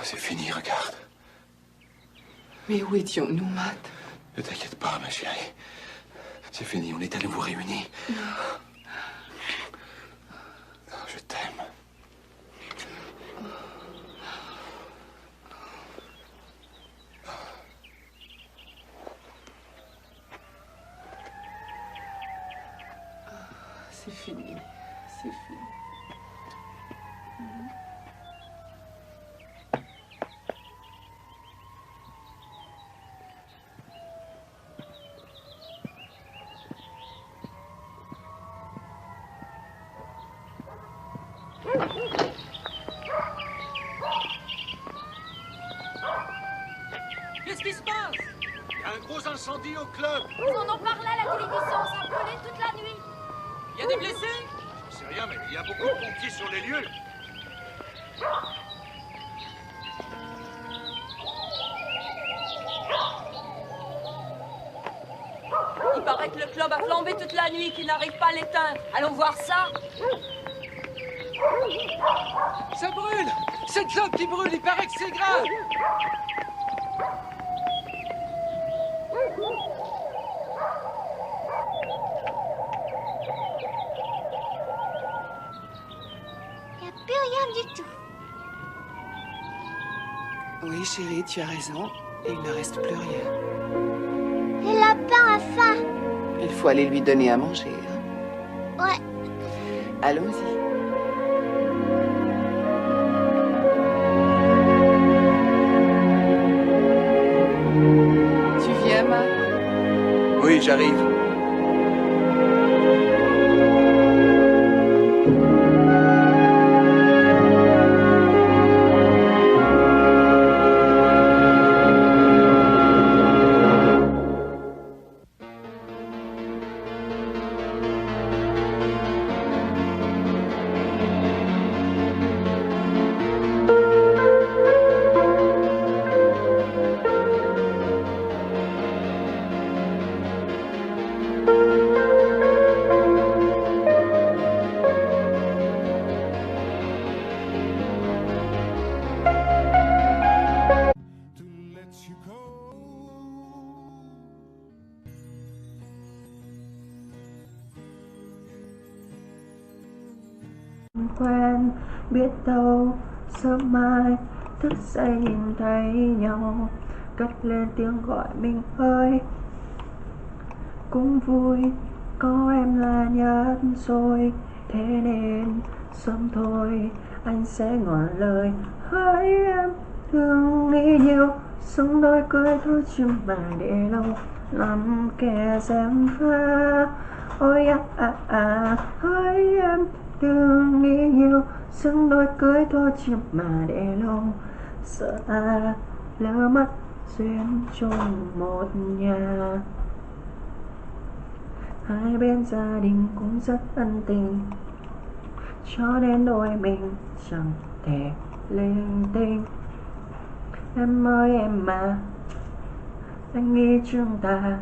C'est fini, regarde. Mais où étions-nous, Matt? Ne t'inquiète pas, ma chérie. C'est fini, on est à nouveau réunis. Je t'aime. C'est fini. C'est fini. Qu'est-ce qui se passe? Il y a un gros incendie au club. Ils en ont parlé à la télévision, ça a brûlé toute la nuit. Il y a des blessés? Je sais rien, mais il y a beaucoup de pompiers sur les lieux. Il paraît que le club a flambé toute la nuit, qu'il n'arrive pas à l'éteindre. Allons voir ça. Ça brûle! C'est le club qui brûle, il paraît que c'est grave! Il n'y a plus rien du tout. Oui, chérie, tu as raison. Et il ne reste plus rien. Le lapin a faim. Il faut aller lui donner à manger. Hein? Ouais. Allons-y. Oui, j'arrive. quen, biết đâu sớm mai thức dậy nhìn thấy nhau, cất lên tiếng gọi mình ơi. Cũng vui có em là nhất rồi, thế nên sớm thôi anh sẽ ngỏ lời hỡi em. Thương nghĩ nhiều sống đôi cười thôi chứ mà để lâu lắm kẻ dèm pha. Ôi hỡi em, đừng nghĩ nhiều sống đôi cưới thôi chứ mà để lâu, sợ ta lỡ mất duyên chung một nhà. Hai bên gia đình cũng rất ân tình, cho nên đôi mình chẳng thể linh tinh. Em ơi em mà, anh nghĩ chúng ta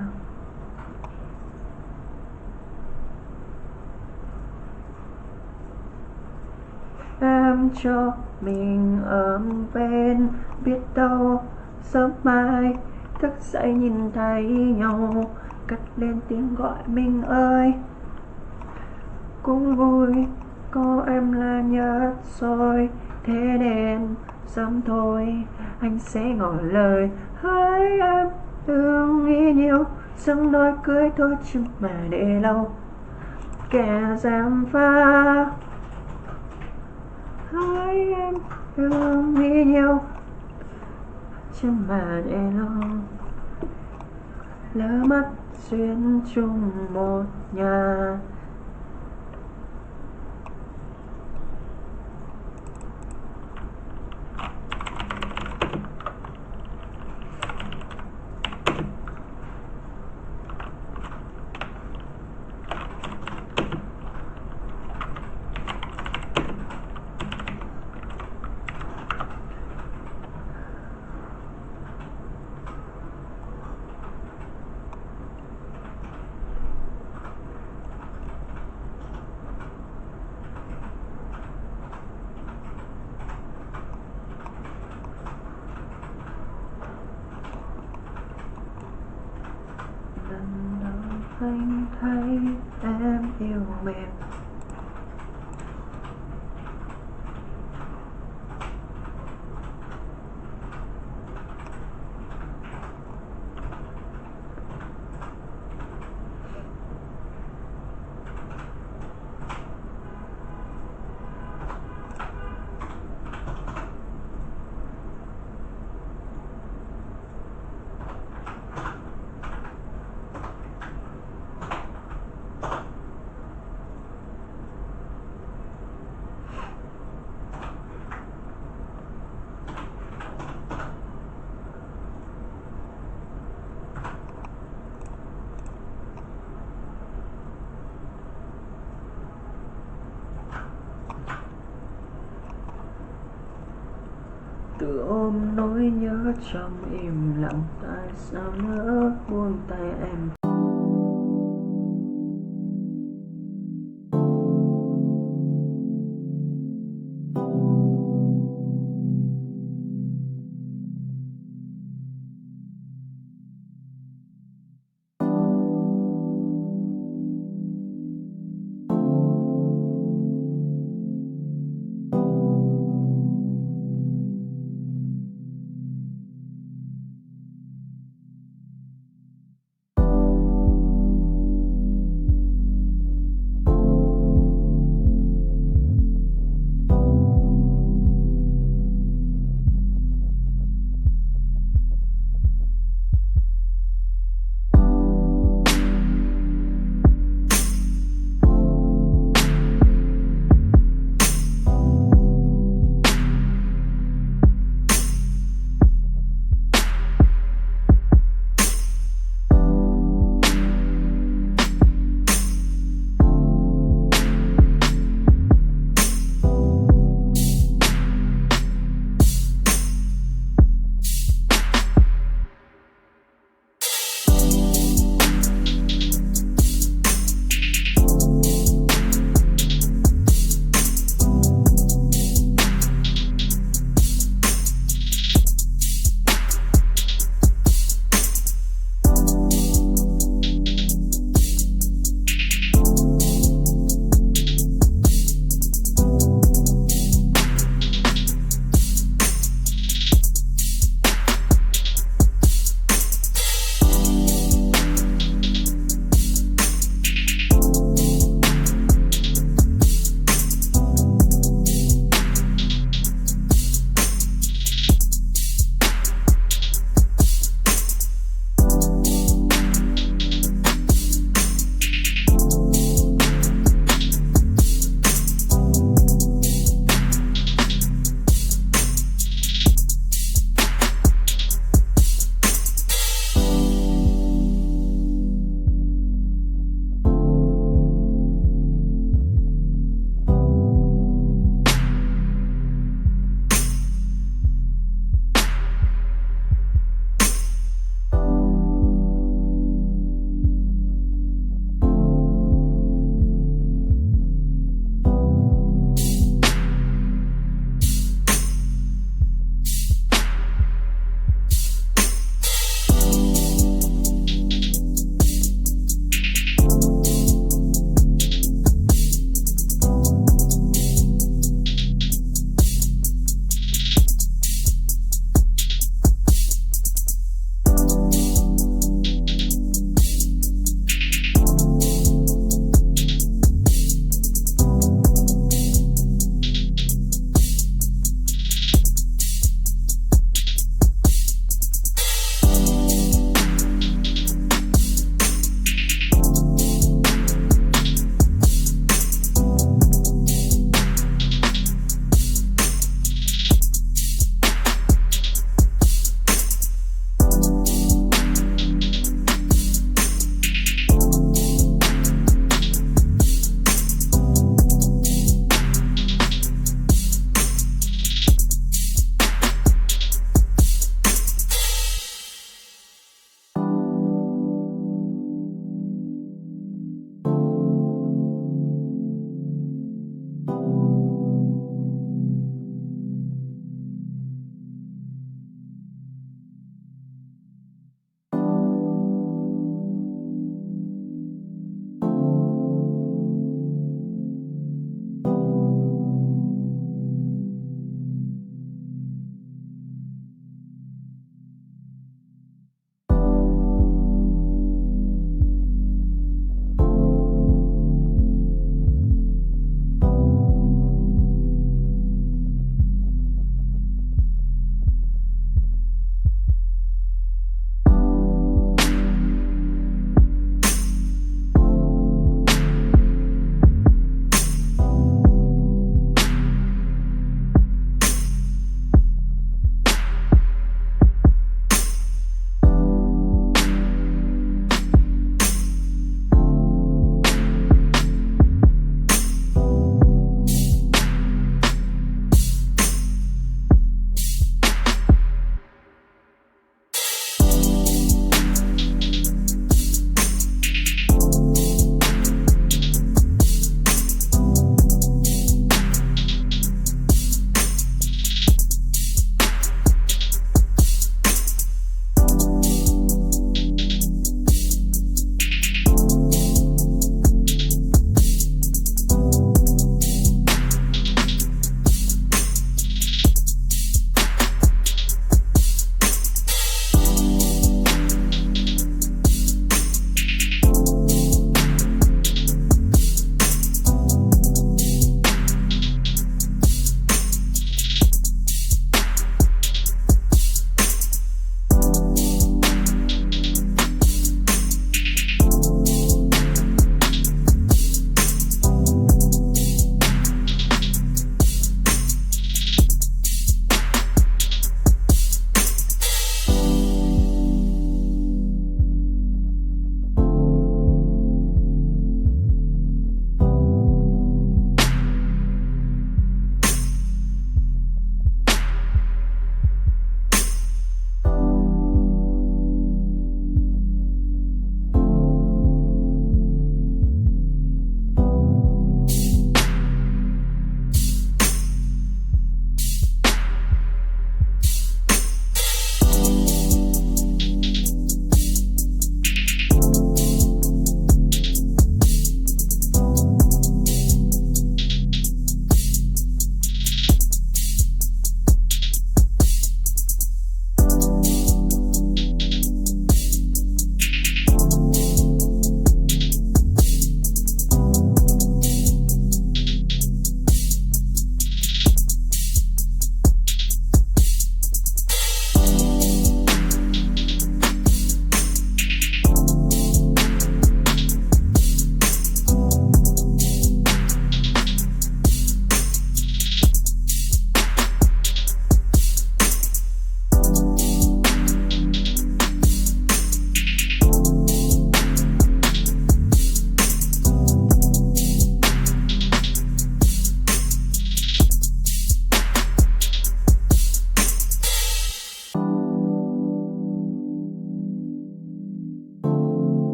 em cho mình ấm bên, biết đâu sớm mai thức dậy nhìn thấy nhau, cất lên tiếng gọi mình ơi. Cũng vui có em là nhất rồi, thế nên sớm thôi anh sẽ ngỏ lời hỡi em. Đừng nghĩ nhiều sống đôi cưới thôi chứ mà để lâu kẻ dèm pha. Hỡi em, đừng nghĩ nhiều chứ mà để lâu, lỡ mất duyên chung một nhà. Lần đầu anh thấy em yêu mềm, tự ôm nỗi nhớ trong im lặng. Tại sao nỡ buông tay em?